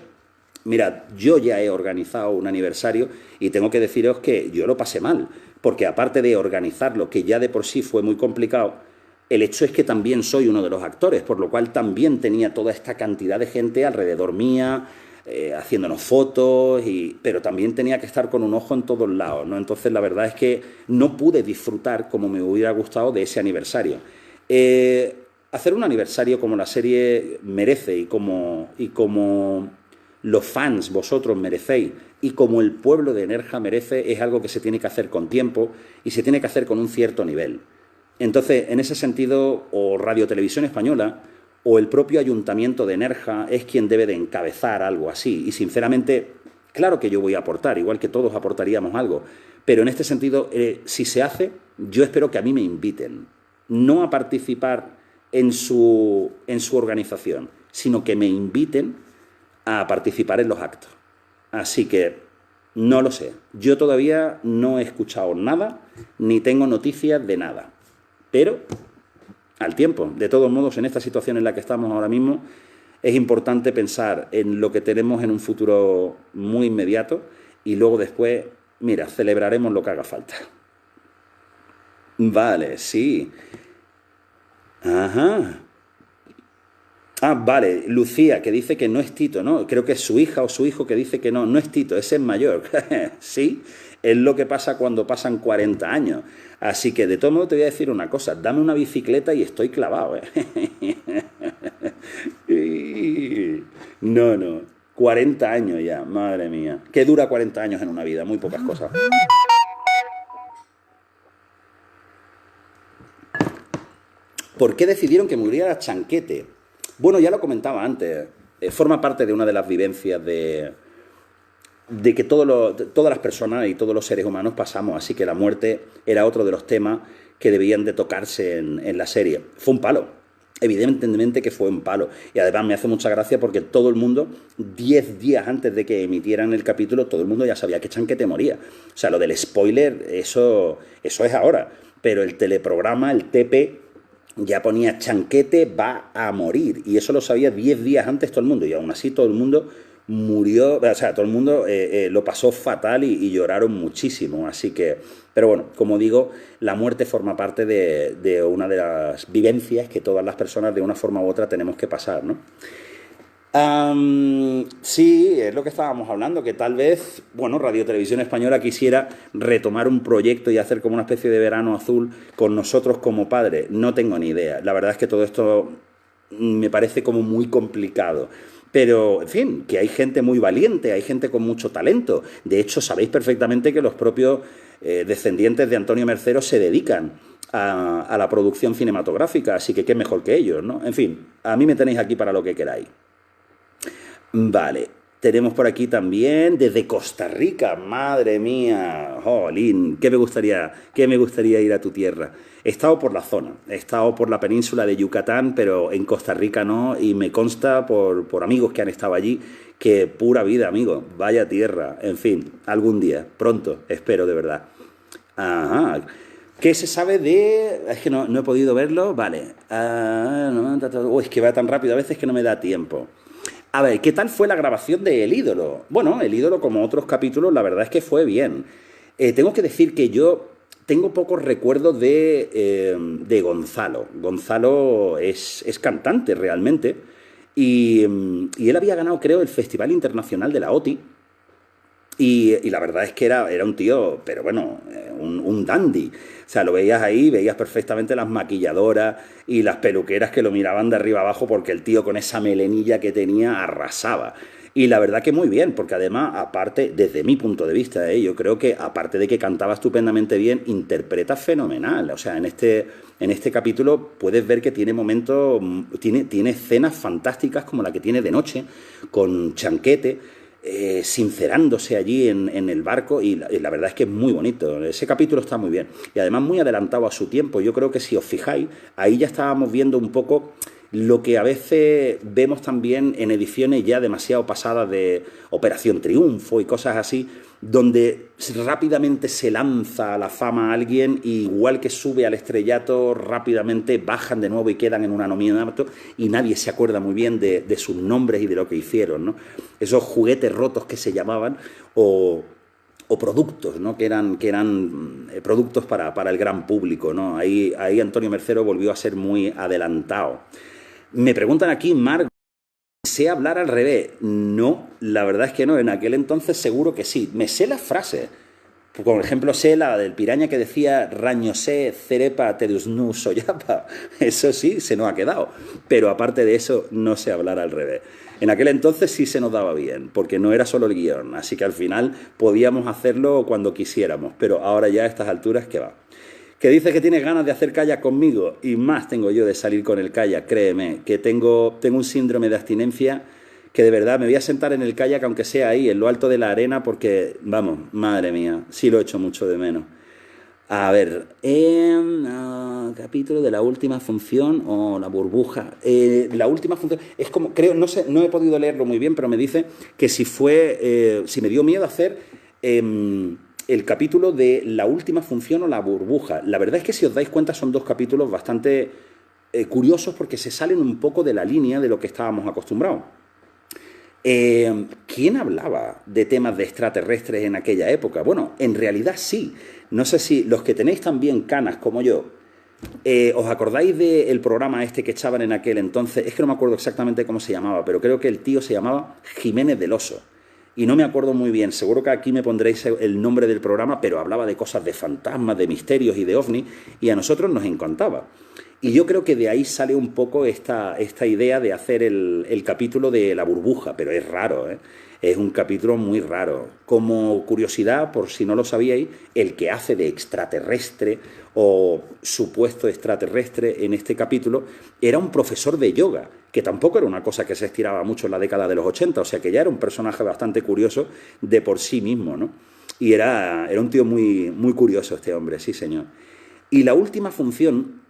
Mirad, yo ya he organizado un aniversario y tengo que deciros que yo lo pasé mal, porque aparte de organizarlo, que ya de por sí fue muy complicado, el hecho es que también soy uno de los actores, por lo cual también tenía toda esta cantidad de gente alrededor mía, haciéndonos fotos, pero también tenía que estar con un ojo en todos lados, ¿no? Entonces la verdad es que no pude disfrutar como me hubiera gustado de ese aniversario. Hacer un aniversario como la serie merece y como los fans vosotros merecéis y como el pueblo de Nerja merece, es algo que se tiene que hacer con tiempo y se tiene que hacer con un cierto nivel. Entonces, en ese sentido, o Radio Televisión Española o el propio Ayuntamiento de Nerja es quien debe de encabezar algo así. Y sinceramente, claro que yo voy a aportar, igual que todos aportaríamos algo, pero en este sentido, si se hace, yo espero que a mí me inviten, no a participar en su organización, sino que me inviten a participar en los actos. Así que no lo sé. Yo todavía no he escuchado nada, ni tengo noticias de nada. Pero al tiempo, de todos modos, en esta situación en la que estamos ahora mismo, es importante pensar en lo que tenemos en un futuro muy inmediato y luego después, mira, celebraremos lo que haga falta. Vale, sí. Ajá. Ah, vale, Lucía, que dice que no es Tito, ¿no? Creo que es su hija o su hijo que dice que no, no es Tito, ese es mayor. Sí, es lo que pasa cuando pasan 40 años. Así que de todo modo te voy a decir una cosa, dame una bicicleta y estoy clavado, ¿eh? No, no, 40 años ya, madre mía. ¿Qué dura 40 años en una vida? Muy pocas cosas. ¿Por qué decidieron que muriera Chanquete? Bueno, ya lo comentaba antes. Forma parte de una de las vivencias de que todas las personas y todos los seres humanos pasamos, así que la muerte era otro de los temas que debían de tocarse en la serie. Fue un palo, evidentemente que fue un palo, y además me hace mucha gracia porque todo el mundo, 10 días antes de que emitieran el capítulo, todo el mundo ya sabía que Chanquete moría. O sea, lo del spoiler, eso es ahora, pero el teleprograma, el TP, ya ponía Chanquete va a morir. Y eso lo sabía 10 días antes todo el mundo. Y aún así todo el mundo murió, o sea, todo el mundo lo pasó fatal y lloraron muchísimo. Así que, pero bueno, como digo, la muerte forma parte de una de las vivencias que todas las personas de una forma u otra tenemos que pasar, ¿no? Sí, es lo que estábamos hablando, que tal vez, bueno, Radio Televisión Española quisiera retomar un proyecto y hacer como una especie de verano azul con nosotros como padres. No tengo ni idea. La verdad es que todo esto me parece como muy complicado. Pero, en fin, que hay gente muy valiente, hay gente con mucho talento. De hecho, sabéis perfectamente que los propios descendientes de Antonio Mercero se dedican a la producción cinematográfica, así que qué mejor que ellos, ¿no? En fin, a mí me tenéis aquí para lo que queráis. Vale, tenemos por aquí también desde Costa Rica, madre mía, jolín, qué me gustaría ir a tu tierra. He estado por la zona, he estado por la península de Yucatán, pero en Costa Rica no, y me consta por amigos que han estado allí que pura vida, amigo, vaya tierra, en fin, algún día, pronto, espero de verdad. Ajá. ¿Qué se sabe de...? Es que no he podido verlo, vale. Es que va tan rápido a veces que no me da tiempo. A ver, ¿qué tal fue la grabación de El Ídolo? Bueno, El Ídolo, como otros capítulos, la verdad es que fue bien. Tengo que decir que yo tengo pocos recuerdos de Gonzalo. Gonzalo es cantante realmente y él había ganado, creo, el Festival Internacional de la OTI y la verdad es que era un tío, pero bueno, un dandy. O sea, lo veías ahí, veías perfectamente las maquilladoras y las peluqueras que lo miraban de arriba abajo porque el tío con esa melenilla que tenía arrasaba. Y la verdad que muy bien, porque además, aparte, desde mi punto de vista, yo creo que aparte de que cantaba estupendamente bien, interpreta fenomenal. O sea, en este capítulo puedes ver que tiene momentos, tiene escenas fantásticas como la que tiene de noche, con Chanquete sincerándose allí en el barco y la verdad es que es muy bonito. Ese capítulo está muy bien y además muy adelantado a su tiempo. Yo creo que si os fijáis, ahí ya estábamos viendo un poco lo que a veces vemos también en ediciones ya demasiado pasadas de Operación Triunfo y cosas así, donde rápidamente se lanza a la fama a alguien y igual que sube al estrellato, rápidamente bajan de nuevo y quedan en un anonimato y nadie se acuerda muy bien de sus nombres y de lo que hicieron, ¿no? Esos juguetes rotos que se llamaban o productos, ¿no? que eran productos para el gran público, ¿no? Ahí Antonio Mercero volvió a ser muy adelantado. Me preguntan aquí, Marc, ¿sé hablar al revés? No, la verdad es que no. En aquel entonces seguro que sí. Me sé las frases. Por ejemplo, sé la del piraña que decía rañosé, cerepa, tedusnu, soyapa. Eso sí, se nos ha quedado. Pero aparte de eso, no sé hablar al revés. En aquel entonces sí se nos daba bien, porque no era solo el guión. Así que al final podíamos hacerlo cuando quisiéramos. Pero ahora ya a estas alturas, ¿qué va? Que dices que tienes ganas de hacer kayak conmigo y más tengo yo de salir con el kayak, créeme, que tengo un síndrome de abstinencia que de verdad me voy a sentar en el kayak aunque sea ahí, en lo alto de la arena, porque, vamos, madre mía, sí lo echo mucho de menos. A ver, capítulo de la última función o la burbuja. La última función, es como, creo, no sé, no he podido leerlo muy bien, pero me dice que si me dio miedo hacer el capítulo de la última función o la burbuja. La verdad es que si os dais cuenta son dos capítulos bastante curiosos porque se salen un poco de la línea de lo que estábamos acostumbrados. ¿Quién hablaba de temas de extraterrestres en aquella época? Bueno, en realidad sí. No sé si los que tenéis también canas como yo, ¿Os acordáis del programa este que echaban en aquel entonces? Es que no me acuerdo exactamente cómo se llamaba, pero creo que el tío se llamaba Jiménez del Oso. Y no me acuerdo muy bien, seguro que aquí me pondréis el nombre del programa, pero hablaba de cosas de fantasmas, de misterios y de ovnis, y a nosotros nos encantaba. Y yo creo que de ahí sale un poco esta idea de hacer el capítulo de la burbuja, pero es raro, ¿eh? Es un capítulo muy raro. Como curiosidad, por si no lo sabíais, el que hace de extraterrestre o supuesto extraterrestre en este capítulo era un profesor de yoga, que tampoco era una cosa que se estiraba mucho en la década de los 80, o sea que ya era un personaje bastante curioso de por sí mismo, ¿no? Y era un tío muy, muy curioso este hombre, sí señor. Y la última función,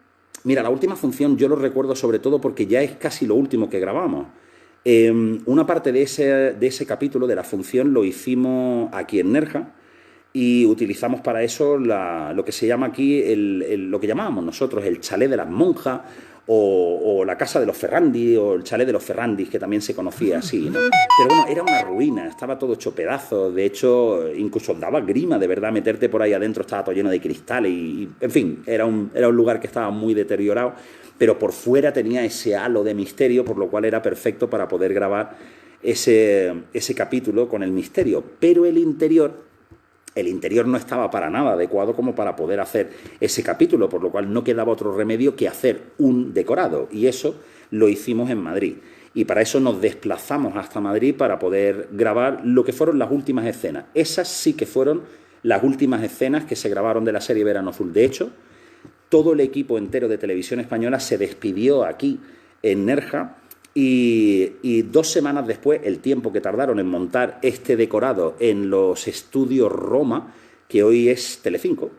mira, la última función yo lo recuerdo sobre todo porque ya es casi lo último que grabamos. Una parte de ese capítulo, de la función, lo hicimos aquí en Nerja y utilizamos para eso lo que se llama aquí, lo que llamábamos nosotros el chalet de las monjas o la casa de los Ferrandi o el chalet de los Ferrandis, que también se conocía así, ¿no? Pero bueno, era una ruina, estaba todo hecho pedazos, de hecho, incluso daba grima de verdad meterte por ahí adentro, estaba todo lleno de cristales en fin, era un lugar que estaba muy deteriorado, pero por fuera tenía ese halo de misterio, por lo cual era perfecto para poder grabar ese capítulo con el misterio. Pero el interior no estaba para nada adecuado como para poder hacer ese capítulo, por lo cual no quedaba otro remedio que hacer un decorado, y eso lo hicimos en Madrid. Y para eso nos desplazamos hasta Madrid para poder grabar lo que fueron las últimas escenas. Esas sí que fueron las últimas escenas que se grabaron de la serie Verano Azul. De hecho, todo el equipo entero de Televisión Española se despidió aquí en Nerja y 2 semanas después, el tiempo que tardaron en montar este decorado en los estudios Roma, que hoy es Telecinco,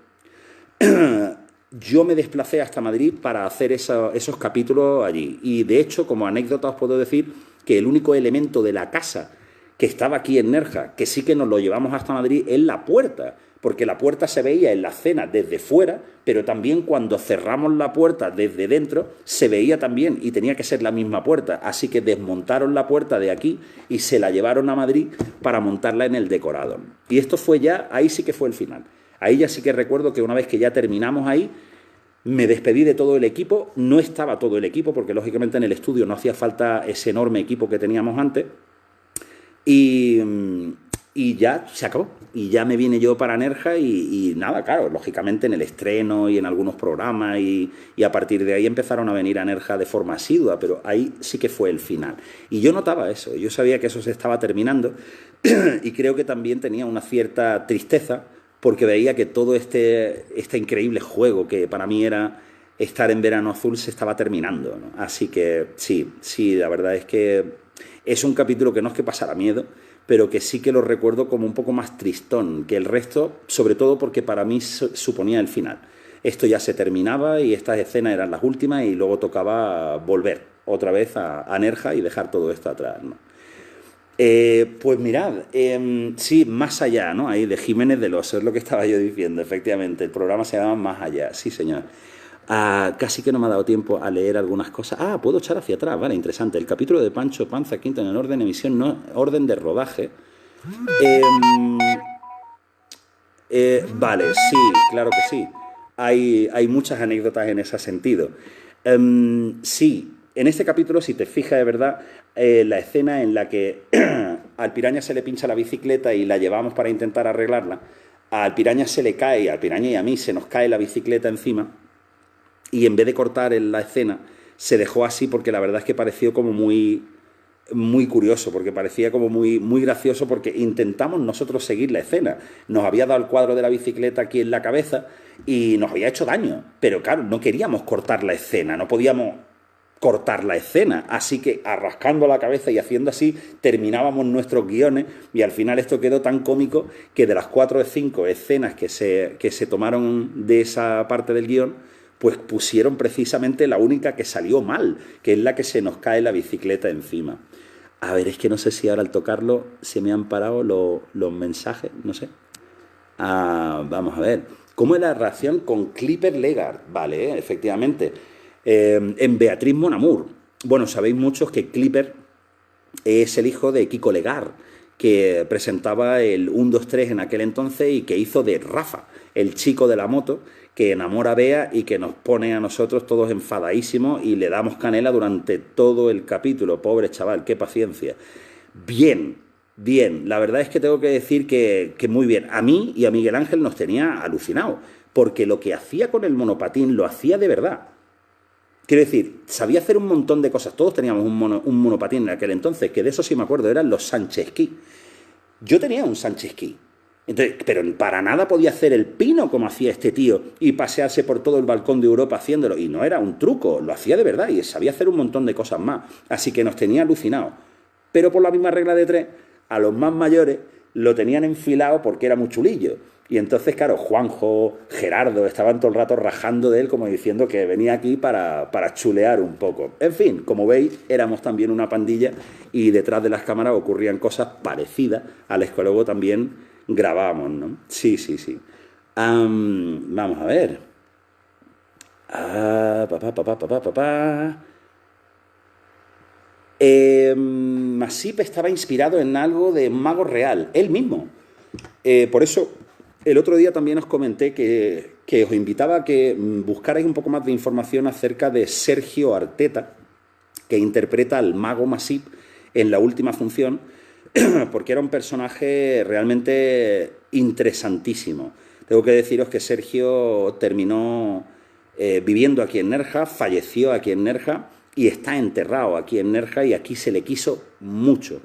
yo me desplacé hasta Madrid para hacer esos capítulos allí. Y de hecho, como anécdota os puedo decir que el único elemento de la casa que estaba aquí en Nerja, que sí que nos lo llevamos hasta Madrid, es la puerta, porque la puerta se veía en la escena desde fuera, pero también cuando cerramos la puerta desde dentro se veía también, y tenía que ser la misma puerta, así que desmontaron la puerta de aquí y se la llevaron a Madrid para montarla en el decorado. Y esto fue ya, ahí sí que fue el final. Ahí ya sí que recuerdo que una vez que ya terminamos ahí, me despedí de todo el equipo. No estaba todo el equipo, porque lógicamente en el estudio no hacía falta ese enorme equipo que teníamos antes. Y ya se acabó. Y ya me vine yo para Nerja y nada, claro, lógicamente en el estreno y en algunos programas y a partir de ahí empezaron a venir a Nerja de forma asidua, pero ahí sí que fue el final. Y yo notaba eso, yo sabía que eso se estaba terminando y creo que también tenía una cierta tristeza porque veía que todo este increíble juego que para mí era estar en Verano Azul se estaba terminando, ¿no? Así que sí, la verdad es que es un capítulo que no es que pasara miedo, pero que sí que lo recuerdo como un poco más tristón que el resto, sobre todo porque para mí suponía el final. Esto ya se terminaba y estas escenas eran las últimas y luego tocaba volver otra vez a Nerja y dejar todo esto atrás, ¿no? Pues mirad, sí, Más Allá, ¿no? Ahí de Jiménez del Oso, es lo que estaba yo diciendo, efectivamente. El programa se llama Más Allá, sí, señor. Casi que no me ha dado tiempo a leer algunas cosas. Puedo echar hacia atrás, vale, interesante. El capítulo de Pancho Panza Quinto en el orden de emisión, no orden de rodaje. Vale, sí, claro que sí. Hay muchas anécdotas en ese sentido. Sí, en este capítulo, si te fijas de verdad, la escena en la que al Piraña se le pincha la bicicleta y la llevamos para intentar arreglarla, al Piraña se le cae, al Piraña y a mí se nos cae la bicicleta encima y en vez de cortar en la escena se dejó así porque la verdad es que pareció como muy, muy curioso, porque parecía como muy, muy gracioso porque intentamos nosotros seguir la escena. Nos había dado el cuadro de la bicicleta aquí en la cabeza y nos había hecho daño, pero claro, no queríamos cortar la escena, no podíamos cortar la escena, así que arrascando la cabeza y haciendo así terminábamos nuestros guiones y al final esto quedó tan cómico que de las 4 o 5 escenas que se tomaron de esa parte del guión, pues pusieron precisamente la única que salió mal, que es la que se nos cae la bicicleta encima. A ver, es que no sé si ahora al tocarlo se me han parado los mensajes, no sé. Vamos a ver. ¿Cómo es la relación con Clipper Legard? Vale, efectivamente. En Beatriz Mon Amour. Bueno, sabéis muchos que Clipper es el hijo de Kiko Legard, que presentaba el 1, 2, 3 en aquel entonces y que hizo de Rafa, el chico de la moto, que enamora a Bea y que nos pone a nosotros todos enfadadísimos y le damos canela durante todo el capítulo. Pobre chaval, qué paciencia. Bien, bien. La verdad es que tengo que decir que muy bien. A mí y a Miguel Ángel nos tenía alucinados, porque lo que hacía con el monopatín lo hacía de verdad. Quiero decir, sabía hacer un montón de cosas. Todos teníamos un monopatín en aquel entonces, que de eso sí me acuerdo, eran los Sánchez Ski. Yo tenía un Sánchez Ski. Entonces, pero para nada podía hacer el pino como hacía este tío y pasearse por todo el balcón de Europa haciéndolo. Y no era un truco, lo hacía de verdad y sabía hacer un montón de cosas más. Así que nos tenía alucinados. Pero por la misma regla de tres, a los más mayores lo tenían enfilado porque era muy chulillo. Y entonces, claro, Juanjo, Gerardo, estaban todo el rato rajando de él como diciendo que venía aquí para chulear un poco. En fin, como veis, éramos también una pandilla y detrás de las cámaras ocurrían cosas parecidas a las que luego también grabábamos, ¿no? Sí, sí, sí. Vamos a ver. Masip estaba inspirado en algo de Mago Real, él mismo. Por eso, el otro día también os comenté que os invitaba a que buscarais un poco más de información acerca de Sergio Arteta, que interpreta al mago Masip en la última función, porque era un personaje realmente interesantísimo. Tengo que deciros que Sergio terminó viviendo aquí en Nerja, falleció aquí en Nerja y está enterrado aquí en Nerja, y aquí se le quiso mucho,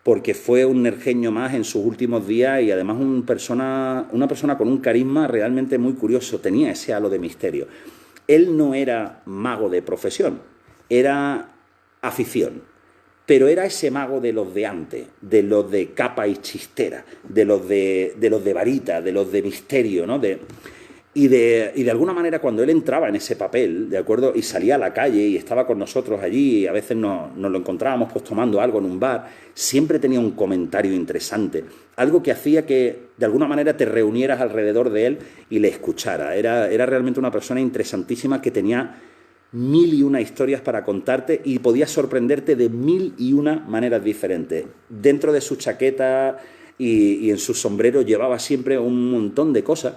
porque fue un nerjeño más en sus últimos días y además una persona con un carisma realmente muy curioso, tenía ese halo de misterio. Él no era mago de profesión, era afición, pero era ese mago de los de antes, de los de capa y chistera, de los de varita, de los de misterio, ¿no? Y de alguna manera, cuando él entraba en ese papel, ¿de acuerdo? Y salía a la calle y estaba con nosotros allí, y a veces nos lo encontrábamos pues tomando algo en un bar, siempre tenía un comentario interesante, algo que hacía que de alguna manera te reunieras alrededor de él y le escuchara. Era realmente una persona interesantísima que tenía 1001 historias para contarte y podía sorprenderte de 1001 maneras diferentes. Dentro de su chaqueta y en su sombrero llevaba siempre un montón de cosas,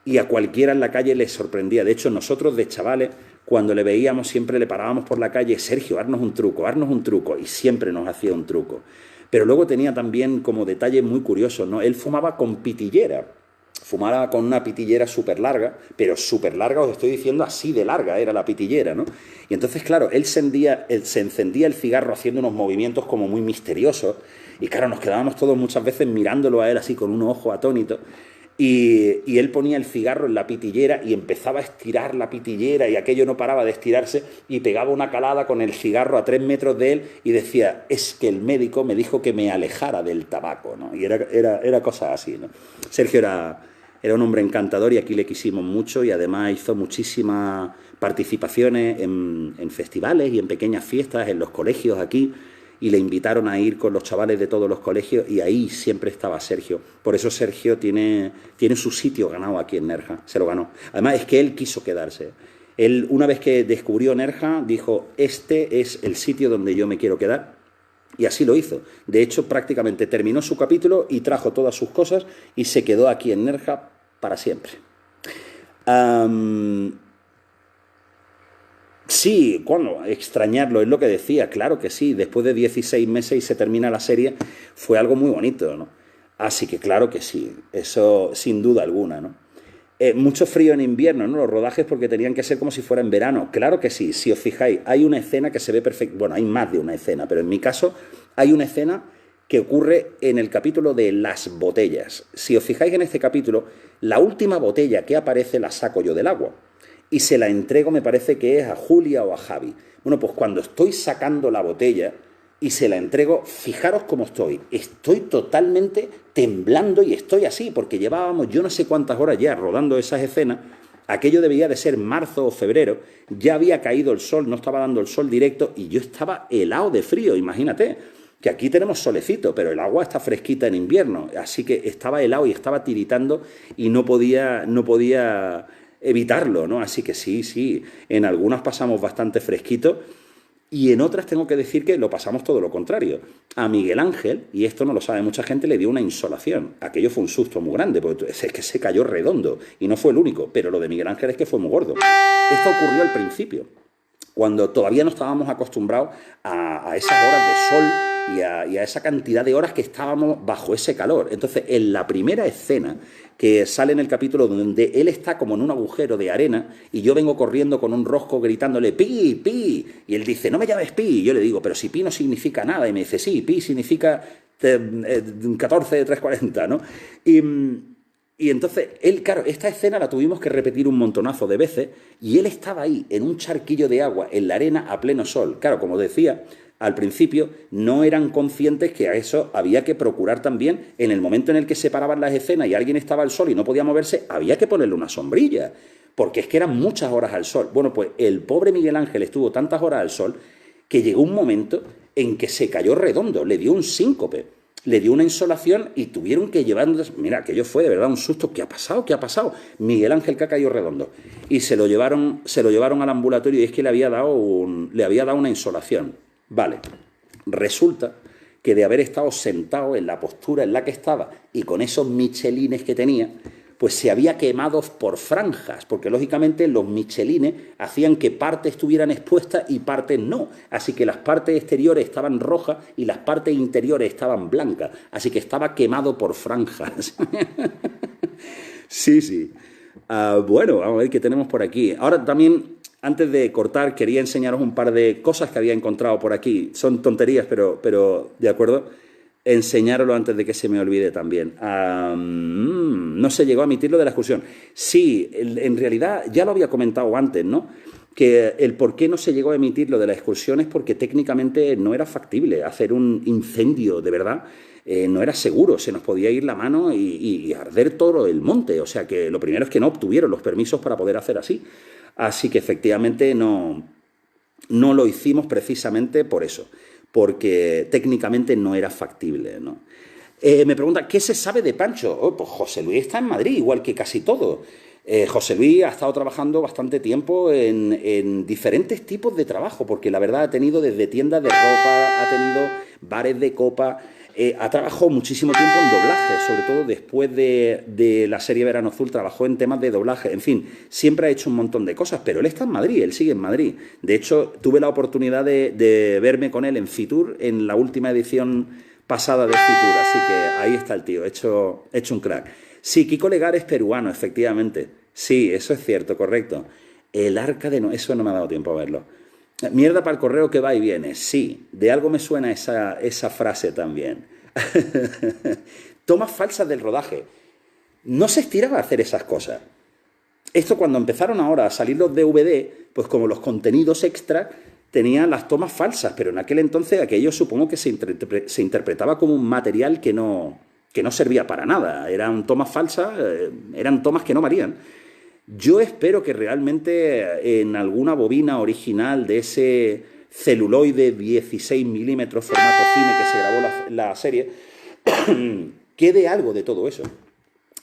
y a cualquiera en la calle le sorprendía. De hecho, nosotros de chavales, cuando le veíamos, siempre le parábamos por la calle: Sergio, haznos un truco, y siempre nos hacía un truco. Pero luego tenía también como detalles muy curiosos, ¿no? Él fumaba con pitillera, fumaba con una pitillera súper larga, pero súper larga, os estoy diciendo, así de larga era la pitillera, ¿no? Y entonces, claro, él se encendía el cigarro haciendo unos movimientos como muy misteriosos, y claro, nos quedábamos todos muchas veces mirándolo a él así con un ojo atónito. Y él ponía el cigarro en la pitillera y empezaba a estirar la pitillera, y aquello no paraba de estirarse, y pegaba una calada con el cigarro a 3 metros de él y decía: es que el médico me dijo que me alejara del tabaco, ¿no? Y era cosas así, ¿no? Sergio era un hombre encantador y aquí le quisimos mucho, y además hizo muchísimas participaciones en festivales y en pequeñas fiestas en los colegios aquí, y le invitaron a ir con los chavales de todos los colegios, y ahí siempre estaba Sergio. Por eso Sergio tiene su sitio ganado aquí en Nerja, se lo ganó. Además es que él quiso quedarse. Él, una vez que descubrió Nerja, dijo: este es el sitio donde yo me quiero quedar, y así lo hizo. De hecho, prácticamente terminó su capítulo y trajo todas sus cosas y se quedó aquí en Nerja para siempre. Sí, bueno, extrañarlo, es lo que decía, claro que sí. Después de 16 meses y se termina la serie, fue algo muy bonito, ¿no? Así que claro que sí, eso sin duda alguna, ¿no? Mucho frío en invierno, ¿no? Los rodajes, porque tenían que ser como si fuera en verano. Claro que sí, si os fijáis, hay una escena que se ve perfecta. Bueno, hay más de una escena, pero en mi caso hay una escena que ocurre en el capítulo de las botellas. Si os fijáis en este capítulo, la última botella que aparece la saco yo del agua, y se la entrego, me parece que es a Julia o a Javi. Bueno, pues cuando estoy sacando la botella y se la entrego, fijaros cómo estoy. Estoy totalmente temblando y estoy así, porque llevábamos yo no sé cuántas horas ya rodando esas escenas. Aquello debía de ser marzo o febrero, ya había caído el sol, no estaba dando el sol directo, y yo estaba helado de frío, imagínate, que aquí tenemos solecito, pero el agua está fresquita en invierno, así que estaba helado y estaba tiritando y no podía evitarlo, ¿no? Así que sí, en algunas pasamos bastante fresquito, Y en otras tengo que decir que lo pasamos todo lo contrario. A Miguel Ángel, y esto no lo sabe mucha gente, le dio una insolación. Aquello fue un susto muy grande, porque es que se cayó redondo. Y no fue el único, pero lo de Miguel Ángel es que fue muy gordo. Esto ocurrió al principio, cuando todavía no estábamos acostumbrados a esas horas de sol y a esa cantidad de horas que estábamos bajo ese calor. Entonces, en la primera escena que sale en el capítulo donde él está como en un agujero de arena y yo vengo corriendo con un rosco gritándole ¡Pi, Pi! Y él dice, no me llames Pi. Y yo le digo, pero si Pi no significa nada. Y me dice, sí, Pi significa 14 de 340, ¿no? Y entonces, él, claro, esta escena la tuvimos que repetir un montonazo de veces y él estaba ahí, en un charquillo de agua, en la arena, a pleno sol. Claro, como decía, al principio no eran conscientes que a eso había que procurar también, en el momento en el que se paraban las escenas y alguien estaba al sol y no podía moverse, había que ponerle una sombrilla, porque es que eran muchas horas al sol. Bueno, pues el pobre Miguel Ángel estuvo tantas horas al sol que llegó un momento en que se cayó redondo, le dio un síncope. Le dio una insolación y tuvieron que llevarnos... Mira, aquello fue de verdad un susto. ¿Qué ha pasado? ¿Qué ha pasado? Miguel Ángel que ha caído redondo. Y se lo llevaron al ambulatorio y es que le había dado una insolación. Vale. Resulta que de haber estado sentado en la postura en la que estaba y con esos michelines que tenía, pues se había quemado por franjas, porque lógicamente los michelines hacían que partes estuvieran expuestas y partes no. Así que las partes exteriores estaban rojas y las partes interiores estaban blancas. Así que estaba quemado por franjas. Sí, sí. Bueno, vamos a ver qué tenemos por aquí. Ahora también, antes de cortar, quería enseñaros un par de cosas que había encontrado por aquí. Son tonterías, pero ¿de acuerdo? Enseñároslo antes de que se me olvide también. No se llegó a emitir lo de la excursión. Sí, en realidad ya lo había comentado antes, ¿no? Que el por qué no se llegó a emitir lo de la excursión es porque técnicamente no era factible hacer un incendio, de verdad. No era seguro, se nos podía ir la mano y arder todo el monte. O sea que lo primero es que no obtuvieron los permisos para poder hacer así. Así que efectivamente no lo hicimos precisamente por eso, porque técnicamente no era factible, ¿no? Me pregunta, ¿qué se sabe de Pancho? Oh, pues José Luis está en Madrid, igual que casi todo. José Luis ha estado trabajando bastante tiempo en diferentes tipos de trabajo, porque la verdad ha tenido desde tiendas de ropa, ha tenido bares de copa, ha trabajado muchísimo tiempo en doblaje, sobre todo después de la serie Verano Azul, trabajó en temas de doblaje, en fin, siempre ha hecho un montón de cosas, pero él está en Madrid, él sigue en Madrid. De hecho, tuve la oportunidad de verme con él en Fitur, en la última edición pasada de Fitur, así que ahí está el tío, hecho un crack. Sí, Kiko Legar es peruano, efectivamente. Sí, eso es cierto, correcto. El Arca de Noé, eso no me ha dado tiempo a verlo. Mierda para el correo que va y viene. Sí, de algo me suena esa frase también. Tomas falsas del rodaje. No se estiraba a hacer esas cosas. Esto cuando empezaron ahora a salir los DVD, pues como los contenidos extra tenían las tomas falsas, pero en aquel entonces aquello supongo que se interpretaba como un material que no servía para nada. Eran tomas falsas, eran tomas que no valían. Yo espero que realmente en alguna bobina original de ese celuloide 16 milímetros formato cine que se grabó la serie, quede algo de todo eso.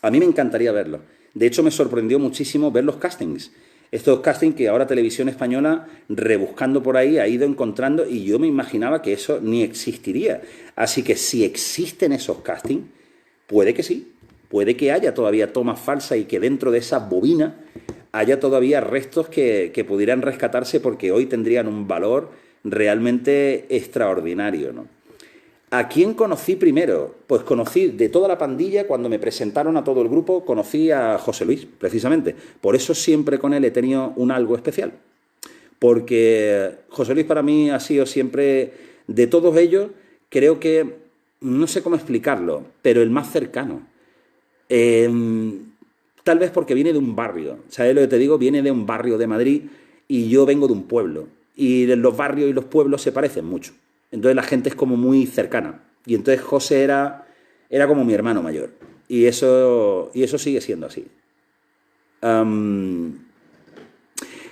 A mí me encantaría verlo. De hecho, me sorprendió muchísimo ver los castings. Estos castings que ahora Televisión Española, rebuscando por ahí, ha ido encontrando y yo me imaginaba que eso ni existiría. Así que si existen esos castings, puede que sí. Puede que haya todavía tomas falsas y que dentro de esas bobinas haya todavía restos que pudieran rescatarse porque hoy tendrían un valor realmente extraordinario, ¿no? ¿A quién conocí primero? Pues conocí de toda la pandilla, cuando me presentaron a todo el grupo, conocí a José Luis, precisamente. Por eso siempre con él he tenido un algo especial. Porque José Luis para mí ha sido siempre, de todos ellos, creo que, no sé cómo explicarlo, pero el más cercano. Tal vez porque viene de un barrio, ¿sabes lo que te digo? Viene de un barrio de Madrid y yo vengo de un pueblo. Y los barrios y los pueblos se parecen mucho. Entonces la gente es como muy cercana. Y entonces José era como mi hermano mayor. Y eso sigue siendo así.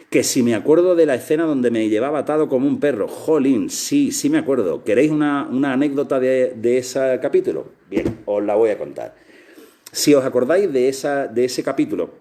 Que si me acuerdo de la escena donde me llevaba atado como un perro. Jolín, sí me acuerdo. ¿Queréis una anécdota de ese capítulo? Bien, os la voy a contar. Si os acordáis de ese capítulo,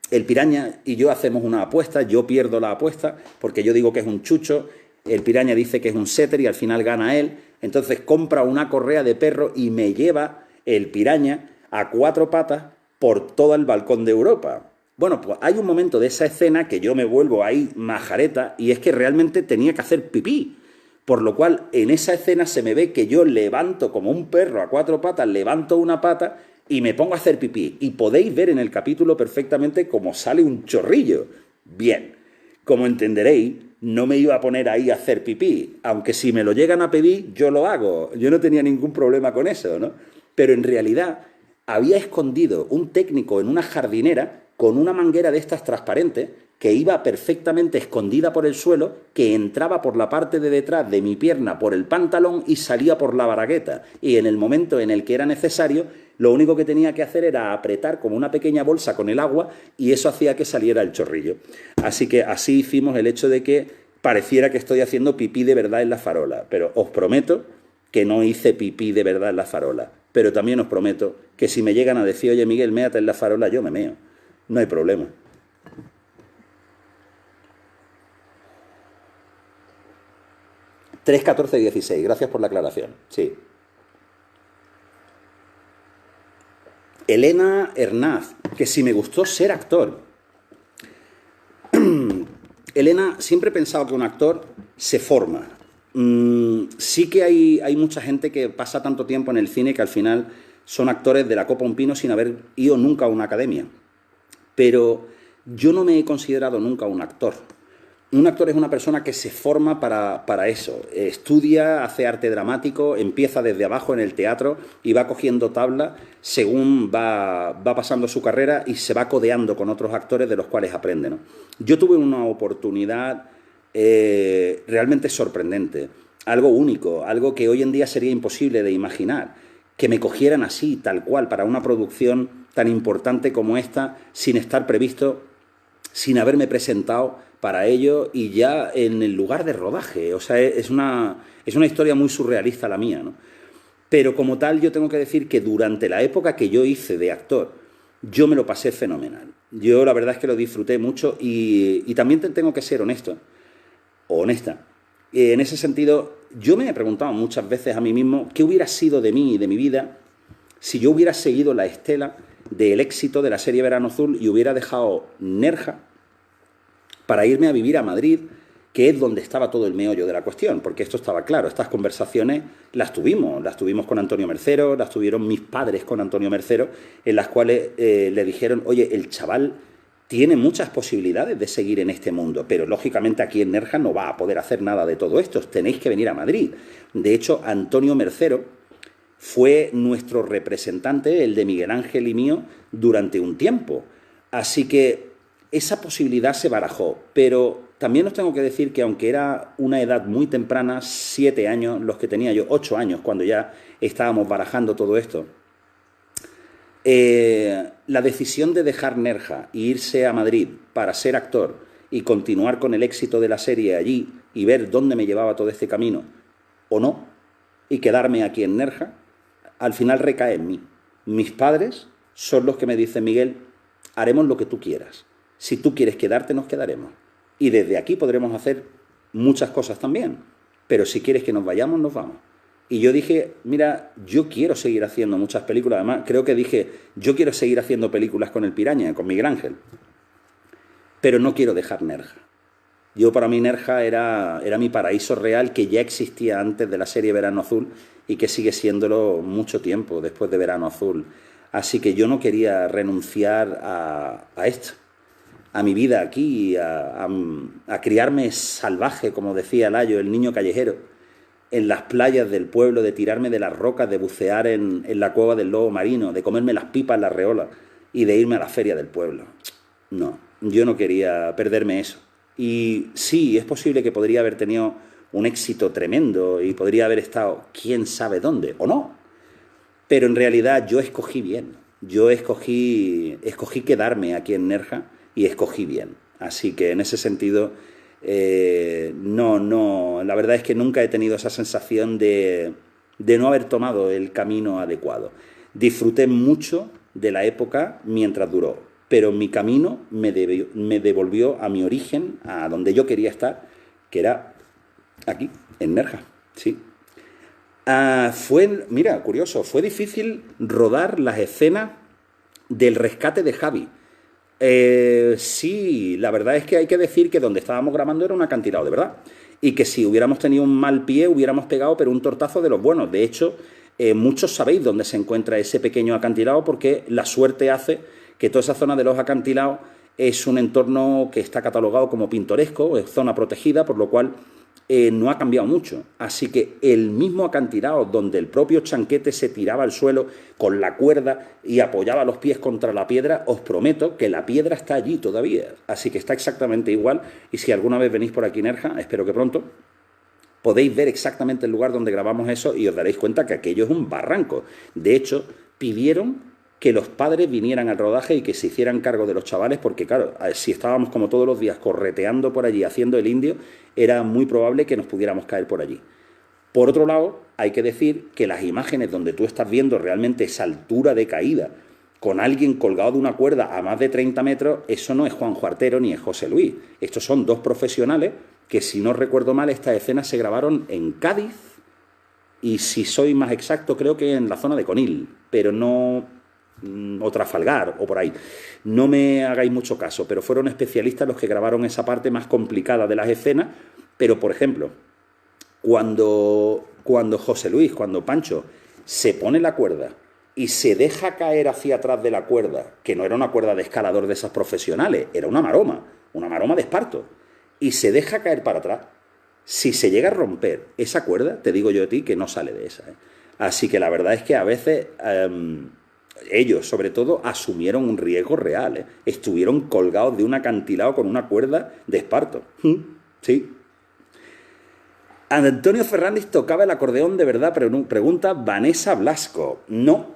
el Piraña y yo hacemos una apuesta, yo pierdo la apuesta porque yo digo que es un chucho, el piraña dice que es un setter y al final gana él, entonces compra una correa de perro y me lleva el piraña a 4 patas por todo el balcón de Europa. Bueno, pues hay un momento de esa escena que yo me vuelvo ahí majareta y es que realmente tenía que hacer pipí. Por lo cual, en esa escena se me ve que yo levanto como un perro a 4 patas, levanto una pata y me pongo a hacer pipí. Y podéis ver en el capítulo perfectamente cómo sale un chorrillo. Bien, como entenderéis, no me iba a poner ahí a hacer pipí. Aunque si me lo llegan a pedir, yo lo hago. Yo no tenía ningún problema con eso, ¿no? Pero en realidad había escondido un técnico en una jardinera con una manguera de estas transparentes que iba perfectamente escondida por el suelo, que entraba por la parte de detrás de mi pierna por el pantalón y salía por la bragueta. Y en el momento en el que era necesario, lo único que tenía que hacer era apretar como una pequeña bolsa con el agua y eso hacía que saliera el chorrillo. Así que así hicimos el hecho de que pareciera que estoy haciendo pipí de verdad en la farola. Pero os prometo que no hice pipí de verdad en la farola. Pero también os prometo que si me llegan a decir, oye Miguel, méate en la farola, yo me meo. No hay problema. 3, 14 y 16. Gracias por la aclaración. Sí. Elena Hernaz, que si me gustó ser actor. Elena, siempre he pensado que un actor se forma. Sí que hay mucha gente que pasa tanto tiempo en el cine que al final son actores de la copa un pino sin haber ido nunca a una academia. Pero yo no me he considerado nunca un actor. Un actor es una persona que se forma para eso. Estudia, hace arte dramático, empieza desde abajo en el teatro y va cogiendo tabla según va pasando su carrera y se va codeando con otros actores de los cuales aprende, ¿no? Yo tuve una oportunidad realmente sorprendente, algo único, algo que hoy en día sería imposible de imaginar, que me cogieran así, tal cual, para una producción tan importante como esta, sin estar previsto, sin haberme presentado para ello y ya en el lugar de rodaje. O sea, es una historia muy surrealista la mía, ¿no? Pero como tal yo tengo que decir que durante la época que yo hice de actor, yo me lo pasé fenomenal. Yo la verdad es que lo disfruté mucho y también tengo que ser honesto, o honesta. En ese sentido, yo me he preguntado muchas veces a mí mismo qué hubiera sido de mí y de mi vida si yo hubiera seguido la estela del éxito de la serie Verano Azul y hubiera dejado Nerja para irme a vivir a Madrid, que es donde estaba todo el meollo de la cuestión, porque esto estaba claro, estas conversaciones las tuvimos con Antonio Mercero, las tuvieron mis padres con Antonio Mercero, en las cuales le dijeron, oye, el chaval tiene muchas posibilidades de seguir en este mundo, pero lógicamente aquí en Nerja no va a poder hacer nada de todo esto, tenéis que venir a Madrid. De hecho, Antonio Mercero fue nuestro representante, el de Miguel Ángel y mío, durante un tiempo. Así que esa posibilidad se barajó, pero también os tengo que decir que aunque era una edad muy temprana, 7 años, los que tenía yo, 8 años, cuando ya estábamos barajando todo esto, la decisión de dejar Nerja e irse a Madrid para ser actor y continuar con el éxito de la serie allí y ver dónde me llevaba todo este camino, o no, y quedarme aquí en Nerja, al final recae en mí. Mis padres son los que me dicen, Miguel, haremos lo que tú quieras. Si tú quieres quedarte, nos quedaremos. Y desde aquí podremos hacer muchas cosas también. Pero si quieres que nos vayamos, nos vamos. Y yo dije, mira, yo quiero seguir haciendo muchas películas. Además, creo que dije, yo quiero seguir haciendo películas con el Piraña, con Miguel Ángel. Pero no quiero dejar Nerja. Yo, para mí, Nerja era mi paraíso real, que ya existía antes de la serie Verano Azul y que sigue siéndolo mucho tiempo después de Verano Azul. Así que yo no quería renunciar a esto, a mi vida aquí, a criarme salvaje, como decía Layo, el niño callejero, en las playas del pueblo, de tirarme de las rocas, de bucear en la cueva del lobo marino, de comerme las pipas en la reola y de irme a la feria del pueblo. No, yo no quería perderme eso. Y sí, es posible que podría haber tenido un éxito tremendo y podría haber estado quién sabe dónde, o no. Pero en realidad yo escogí bien. Yo escogí quedarme aquí en Nerja y escogí bien. Así que en ese sentido, la verdad es que nunca he tenido esa sensación de no haber tomado el camino adecuado. Disfruté mucho de la época mientras duró, pero mi camino me devolvió a mi origen, a donde yo quería estar, que era aquí, en Nerja, sí. Mira, curioso, fue difícil rodar las escenas del rescate de Javi. Sí, la verdad es que hay que decir que donde estábamos grabando era un acantilado, de verdad. Y que si hubiéramos tenido un mal pie, hubiéramos pegado, pero un tortazo de los buenos. De hecho, muchos sabéis dónde se encuentra ese pequeño acantilado, porque la suerte hace que toda esa zona de los acantilados es un entorno que está catalogado como pintoresco, es zona protegida, por lo cual no ha cambiado mucho. Así que el mismo acantilado donde el propio Chanquete se tiraba al suelo con la cuerda y apoyaba los pies contra la piedra, os prometo que la piedra está allí todavía. Así que está exactamente igual. Y si alguna vez venís por aquí, Nerja, espero que pronto, podéis ver exactamente el lugar donde grabamos eso y os daréis cuenta que aquello es un barranco. De hecho, pidieron que los padres vinieran al rodaje y que se hicieran cargo de los chavales, porque claro, si estábamos como todos los días correteando por allí, haciendo el indio, era muy probable que nos pudiéramos caer por allí. Por otro lado, hay que decir que las imágenes donde tú estás viendo realmente esa altura de caída, con alguien colgado de una cuerda a más de 30 metros, eso no es Juan Artero ni es José Luis. Estos son dos profesionales que, si no recuerdo mal, estas escenas se grabaron en Cádiz y, si soy más exacto, creo que en la zona de Conil, pero no o Trafalgar o por ahí. No me hagáis mucho caso, pero fueron especialistas los que grabaron esa parte más complicada de las escenas. Pero, por ejemplo, cuando José Luis, cuando Pancho se pone la cuerda y se deja caer hacia atrás de la cuerda, que no era una cuerda de escalador de esas profesionales, era una maroma de esparto, y se deja caer para atrás, si se llega a romper esa cuerda, te digo yo a ti que no sale de esa, ¿eh? Así que la verdad es que a veces ellos, sobre todo, asumieron un riesgo real, ¿eh? Estuvieron colgados de un acantilado con una cuerda de esparto. Sí. Antonio Fernández tocaba el acordeón de verdad, pregunta Vanessa Blasco. No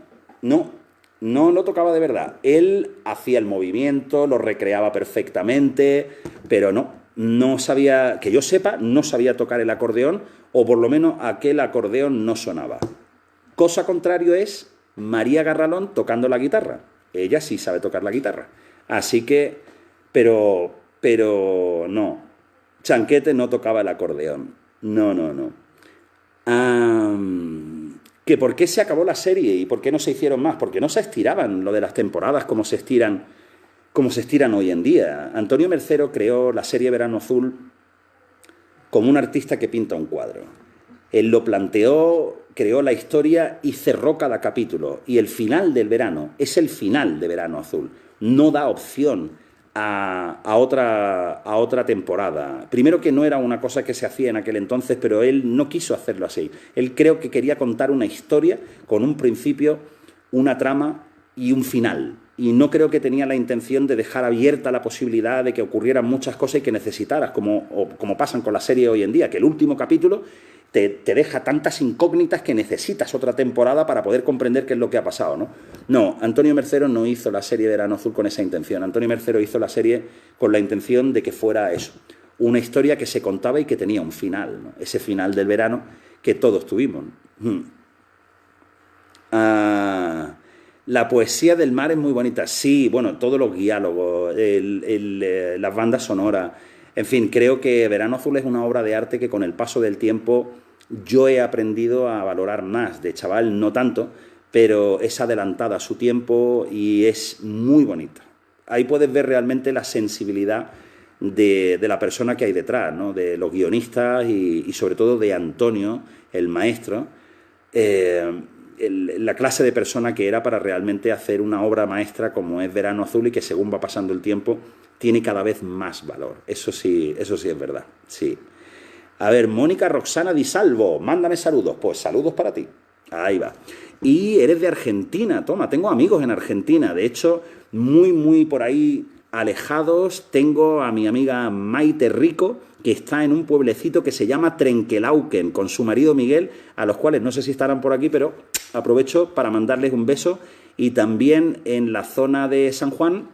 lo tocaba de verdad. Él hacía el movimiento, lo recreaba perfectamente, pero no sabía, que yo sepa, no sabía tocar el acordeón, o por lo menos aquel acordeón no sonaba. Cosa contrario es María Garralón tocando la guitarra. Ella sí sabe tocar la guitarra. Así que, pero no. Chanquete no tocaba el acordeón. No. ¿Que por qué se acabó la serie y por qué no se hicieron más? Porque no se estiraban lo de las temporadas como se estiran hoy en día. Antonio Mercero creó la serie Verano Azul como un artista que pinta un cuadro. Él lo planteó, creó la historia y cerró cada capítulo. Y el final del verano es el final de Verano Azul. No da opción a otra temporada. Primero, que no era una cosa que se hacía en aquel entonces, pero él no quiso hacerlo así. Él creo que quería contar una historia con un principio, una trama y un final. Y no creo que tenía la intención de dejar abierta la posibilidad de que ocurrieran muchas cosas y que necesitaras, como pasan con la serie hoy en día, que el último capítulo te deja tantas incógnitas que necesitas otra temporada para poder comprender qué es lo que ha pasado, ¿no? No, Antonio Mercero no hizo la serie Verano Azul con esa intención. Antonio Mercero hizo la serie con la intención de que fuera eso, una historia que se contaba y que tenía un final, ¿no? Ese final del verano que todos tuvimos. La poesía del mar es muy bonita. Sí, bueno, todos los diálogos, las bandas sonoras. En fin, creo que Verano Azul es una obra de arte que con el paso del tiempo yo he aprendido a valorar más. De chaval no tanto, pero es adelantada a su tiempo y es muy bonita. Ahí puedes ver realmente la sensibilidad de la persona que hay detrás, ¿no? De los guionistas y sobre todo de Antonio, el maestro. La clase de persona que era para realmente hacer una obra maestra como es Verano Azul y que, según va pasando el tiempo, tiene cada vez más valor. Eso sí es verdad, sí. A ver, Mónica Roxana Di Salvo, mándame saludos. Pues saludos para ti. Ahí va. Y eres de Argentina, toma, tengo amigos en Argentina. De hecho, muy por ahí alejados, tengo a mi amiga Maite Rico, que está en un pueblecito que se llama Trenquelauquen, con su marido Miguel, a los cuales no sé si estarán por aquí, pero aprovecho para mandarles un beso. Y también en la zona de San Juan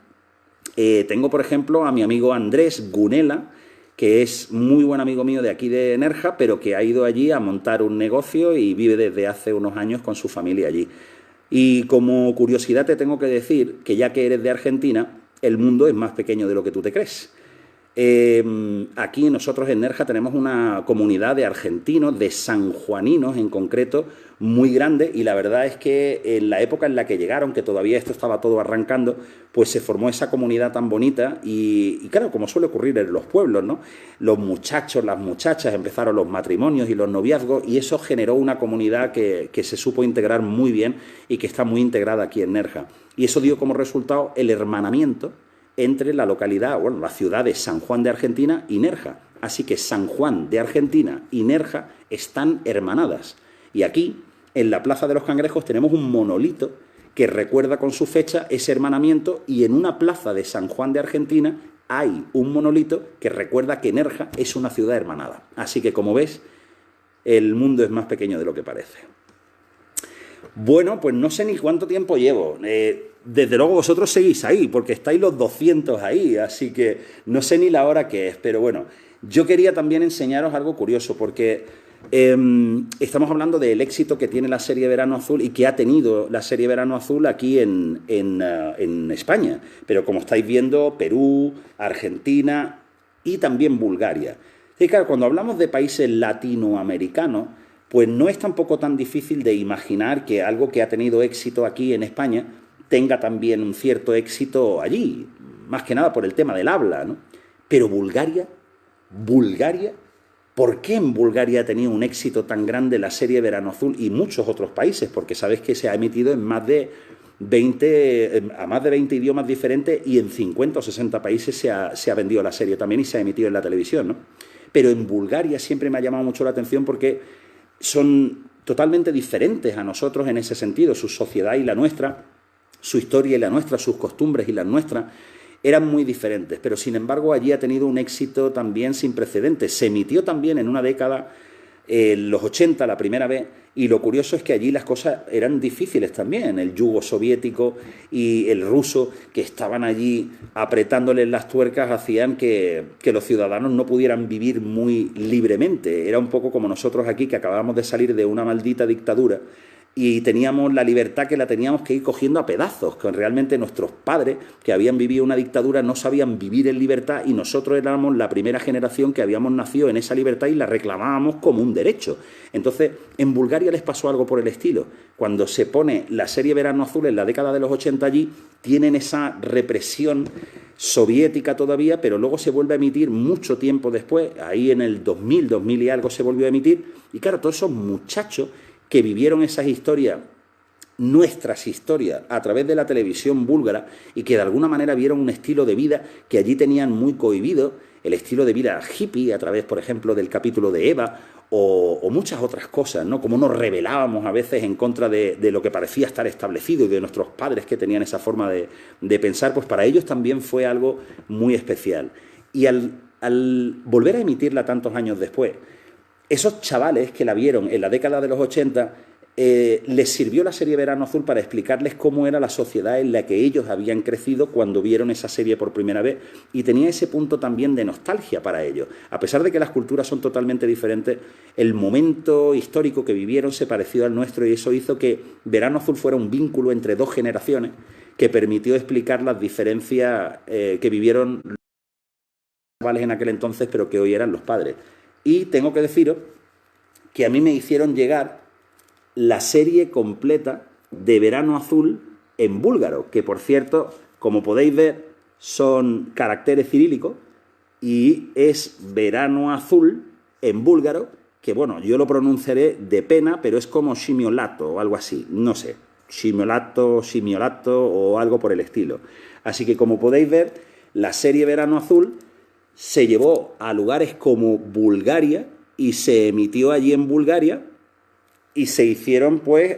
tengo, por ejemplo, a mi amigo Andrés Gunela, que es muy buen amigo mío de aquí de Nerja, pero que ha ido allí a montar un negocio y vive desde hace unos años con su familia allí. Y como curiosidad te tengo que decir que, ya que eres de Argentina, el mundo es más pequeño de lo que tú te crees. Aquí nosotros en Nerja tenemos una comunidad de argentinos, de sanjuaninos en concreto, muy grande, y la verdad es que en la época en la que llegaron, que todavía esto estaba todo arrancando, pues se formó esa comunidad tan bonita y claro, como suele ocurrir en los pueblos, ¿no? Los muchachos, las muchachas, empezaron los matrimonios y los noviazgos y eso generó una comunidad que se supo integrar muy bien y que está muy integrada aquí en Nerja. Y eso dio como resultado el hermanamiento entre la localidad, bueno, la ciudad de San Juan de Argentina y Nerja. Así que San Juan de Argentina y Nerja están hermanadas. Y aquí, en la Plaza de los Cangrejos, tenemos un monolito que recuerda con su fecha ese hermanamiento y en una plaza de San Juan de Argentina hay un monolito que recuerda que Nerja es una ciudad hermanada. Así que, como ves, el mundo es más pequeño de lo que parece. Bueno, pues no sé ni cuánto tiempo llevo. Desde luego vosotros seguís ahí, porque estáis los 200 ahí, así que no sé ni la hora que es. Pero bueno, yo quería también enseñaros algo curioso, porque estamos hablando del éxito que tiene la serie Verano Azul y que ha tenido la serie Verano Azul aquí en España. Pero como estáis viendo, Perú, Argentina y también Bulgaria. Y claro, cuando hablamos de países latinoamericanos, pues no es tampoco tan difícil de imaginar que algo que ha tenido éxito aquí en España tenga también un cierto éxito allí, más que nada por el tema del habla, ¿no? Pero Bulgaria, ¿por qué en Bulgaria ha tenido un éxito tan grande la serie Verano Azul y muchos otros países? Porque sabéis que se ha emitido en más de 20 idiomas diferentes y en 50 o 60 países se ha vendido la serie también y se ha emitido en la televisión, ¿no? Pero en Bulgaria siempre me ha llamado mucho la atención porque son totalmente diferentes a nosotros en ese sentido, su sociedad y la nuestra, su historia y la nuestra, sus costumbres y las nuestras, eran muy diferentes, pero sin embargo allí ha tenido un éxito también sin precedentes. Se emitió también en una década, los 80 la primera vez, y lo curioso es que allí las cosas eran difíciles también. El yugo soviético y el ruso, que estaban allí apretándoles las tuercas, hacían que los ciudadanos no pudieran vivir muy libremente. Era un poco como nosotros aquí, que acabábamos de salir de una maldita dictadura y teníamos la libertad que la teníamos que ir cogiendo a pedazos, que realmente nuestros padres, que habían vivido una dictadura, no sabían vivir en libertad y nosotros éramos la primera generación que habíamos nacido en esa libertad y la reclamábamos como un derecho. Entonces, en Bulgaria les pasó algo por el estilo. Cuando se pone la serie Verano Azul en la década de los 80 allí, tienen esa represión soviética todavía, pero luego se vuelve a emitir mucho tiempo después, ahí en el 2000 y algo se volvió a emitir, y claro, todos esos muchachos que vivieron esas historias, nuestras historias, a través de la televisión búlgara y que de alguna manera vieron un estilo de vida que allí tenían muy cohibido, el estilo de vida hippie, a través, por ejemplo, del capítulo de Eva o muchas otras cosas, ¿no? Como nos rebelábamos a veces en contra de lo que parecía estar establecido y de nuestros padres que tenían esa forma de pensar, pues para ellos también fue algo muy especial. Y al volver a emitirla tantos años después, esos chavales que la vieron en la década de los 80, les sirvió la serie Verano Azul para explicarles cómo era la sociedad en la que ellos habían crecido cuando vieron esa serie por primera vez y tenía ese punto también de nostalgia para ellos. A pesar de que las culturas son totalmente diferentes, el momento histórico que vivieron se pareció al nuestro y eso hizo que Verano Azul fuera un vínculo entre dos generaciones que permitió explicar las diferencias que vivieron los chavales en aquel entonces, pero que hoy eran los padres. Y tengo que deciros que a mí me hicieron llegar la serie completa de Verano Azul en búlgaro, que por cierto, como podéis ver, son caracteres cirílicos y es Verano Azul en búlgaro, que bueno, yo lo pronunciaré de pena, pero es como Shimiolato o algo así, no sé, Shimiolato o algo por el estilo. Así que como podéis ver, la serie Verano Azul se llevó a lugares como Bulgaria y se emitió allí en Bulgaria y se hicieron pues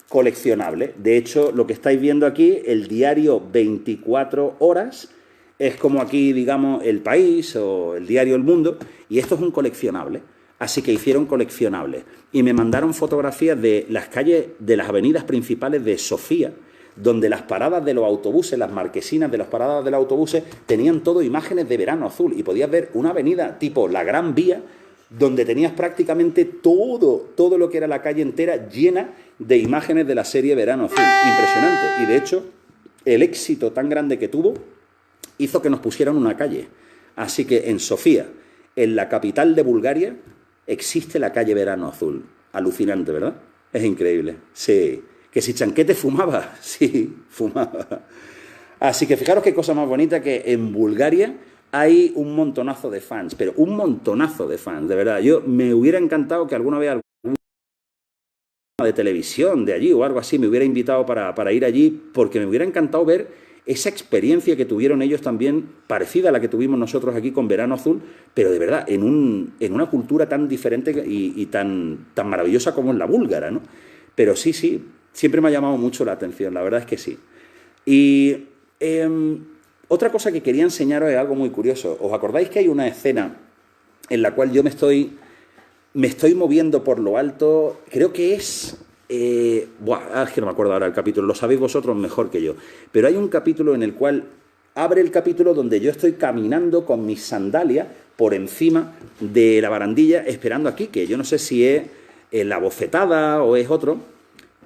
coleccionables. De hecho, lo que estáis viendo aquí, el diario 24 horas, es como aquí, digamos, El País o el diario El Mundo, y esto es un coleccionable. Así que hicieron coleccionables. Y me mandaron fotografías de las calles, de las avenidas principales de Sofía, donde las paradas de los autobuses, las marquesinas de las paradas de los autobuses, tenían todo imágenes de Verano Azul. Y podías ver una avenida tipo la Gran Vía, donde tenías prácticamente todo lo que era la calle entera llena de imágenes de la serie Verano Azul. Impresionante. Y de hecho, el éxito tan grande que tuvo hizo que nos pusieran una calle Así que en Sofía, en la capital de Bulgaria, existe la calle Verano Azul. Alucinante, ¿verdad? Es increíble. Sí. ¿Que si Chanquete fumaba? Sí, fumaba. Así que fijaros qué cosa más bonita, que en Bulgaria hay un montonazo de fans, pero un montonazo de fans, de verdad. Yo me hubiera encantado que alguna vez algún de televisión de allí o algo así me hubiera invitado para ir allí, porque me hubiera encantado ver esa experiencia que tuvieron ellos también, parecida a la que tuvimos nosotros aquí con Verano Azul, pero de verdad, en una cultura tan diferente y tan maravillosa como es la búlgara, ¿no? Pero sí, sí, siempre me ha llamado mucho la atención, la verdad es que sí. Y otra cosa que quería enseñaros es algo muy curioso. ¿Os acordáis que hay una escena en la cual yo me estoy moviendo por lo alto? Creo que es... es que no me acuerdo ahora el capítulo, lo sabéis vosotros mejor que yo. Pero hay un capítulo en el cual abre el capítulo donde yo estoy caminando con mis sandalias por encima de la barandilla esperando aquí, que yo no sé si es la bofetada o es otro.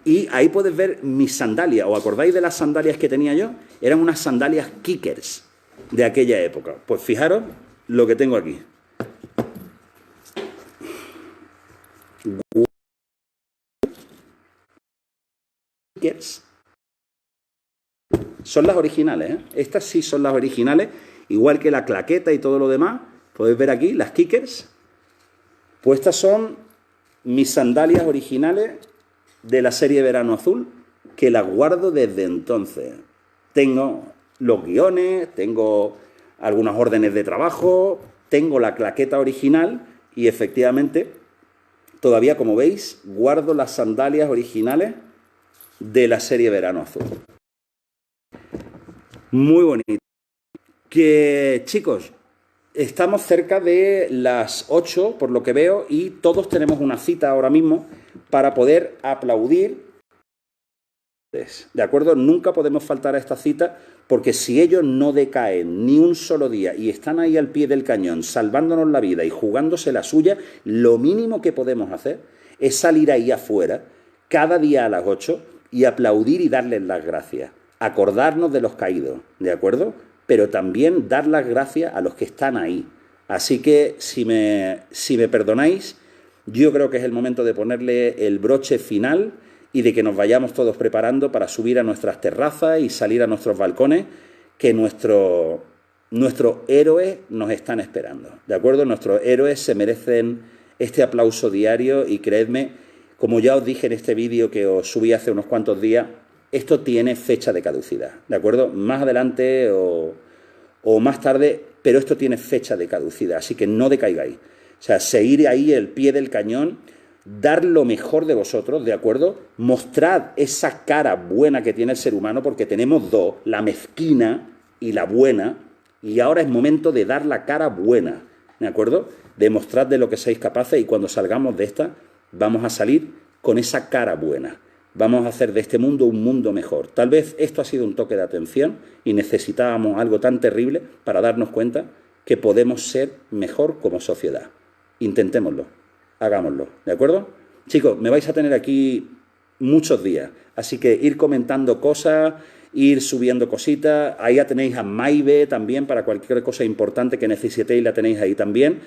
Y ahí puedes ver mis sandalias. ¿Os acordáis de las sandalias que tenía yo? Eran unas sandalias kickers de aquella época. Pues fijaros lo que tengo aquí. Kickers. Son las originales, ¿eh? Estas sí son las originales, igual que la claqueta y todo lo demás. Podéis ver aquí las kickers. Pues estas son mis sandalias originales de la serie Verano Azul, que las guardo desde entonces. Tengo los guiones, tengo algunas órdenes de trabajo, tengo la claqueta original y efectivamente todavía, como veis, guardo las sandalias originales de la serie Verano Azul. Muy bonito. Que, chicos, estamos cerca de las 8, por lo que veo, y todos tenemos una cita ahora mismo para poder aplaudir. ¿De acuerdo? Nunca podemos faltar a esta cita, porque si ellos no decaen ni un solo día y están ahí al pie del cañón, salvándonos la vida y jugándose la suya, lo mínimo que podemos hacer es salir ahí afuera, cada día a las 8, y aplaudir y darles las gracias. Acordarnos de los caídos, ¿de acuerdo? Pero también dar las gracias a los que están ahí. Así que, si me perdonáis, yo creo que es el momento de ponerle el broche final y de que nos vayamos todos preparando para subir a nuestras terrazas y salir a nuestros balcones, que nuestros héroes nos están esperando, ¿de acuerdo? Nuestros héroes se merecen este aplauso diario y creedme, como ya os dije en este vídeo que os subí hace unos cuantos días, esto tiene fecha de caducidad, ¿de acuerdo? Más adelante o más tarde, pero esto tiene fecha de caducidad, así que no decaigáis. O sea, seguir ahí al pie del cañón, dar lo mejor de vosotros, ¿de acuerdo? Mostrad esa cara buena que tiene el ser humano, porque tenemos dos, la mezquina y la buena, y ahora es momento de dar la cara buena, ¿de acuerdo? Demostrad de lo que sois capaces y cuando salgamos de esta, vamos a salir con esa cara buena. Vamos a hacer de este mundo un mundo mejor. Tal vez esto ha sido un toque de atención y necesitábamos algo tan terrible para darnos cuenta que podemos ser mejor como sociedad. Intentémoslo, hagámoslo, ¿de acuerdo? Chicos, me vais a tener aquí muchos días, así que ir comentando cosas, ir subiendo cositas. Ahí ya tenéis a Maive también, para cualquier cosa importante que necesitéis la tenéis ahí también.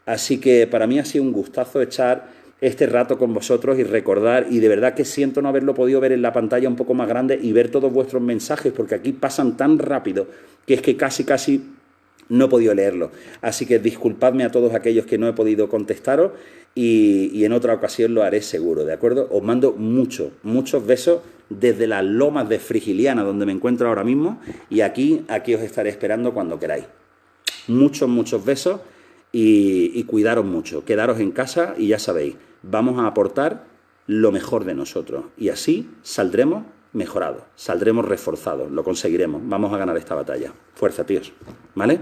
Así que para mí ha sido un gustazo echar este rato con vosotros y recordar, y de verdad que siento no haberlo podido ver en la pantalla un poco más grande y ver todos vuestros mensajes, porque aquí pasan tan rápido que es que casi no he podido leerlo. Así que disculpadme a todos aquellos que no he podido contestaros y en otra ocasión lo haré seguro, ¿de acuerdo? Os mando muchos besos desde las lomas de Frigiliana, donde me encuentro ahora mismo, y aquí os estaré esperando cuando queráis. Muchos besos y cuidaros mucho. Quedaros en casa y ya sabéis, vamos a aportar lo mejor de nosotros y así saldremos mejorados, saldremos reforzados, lo conseguiremos, vamos a ganar esta batalla. Fuerza, tíos, ¿vale?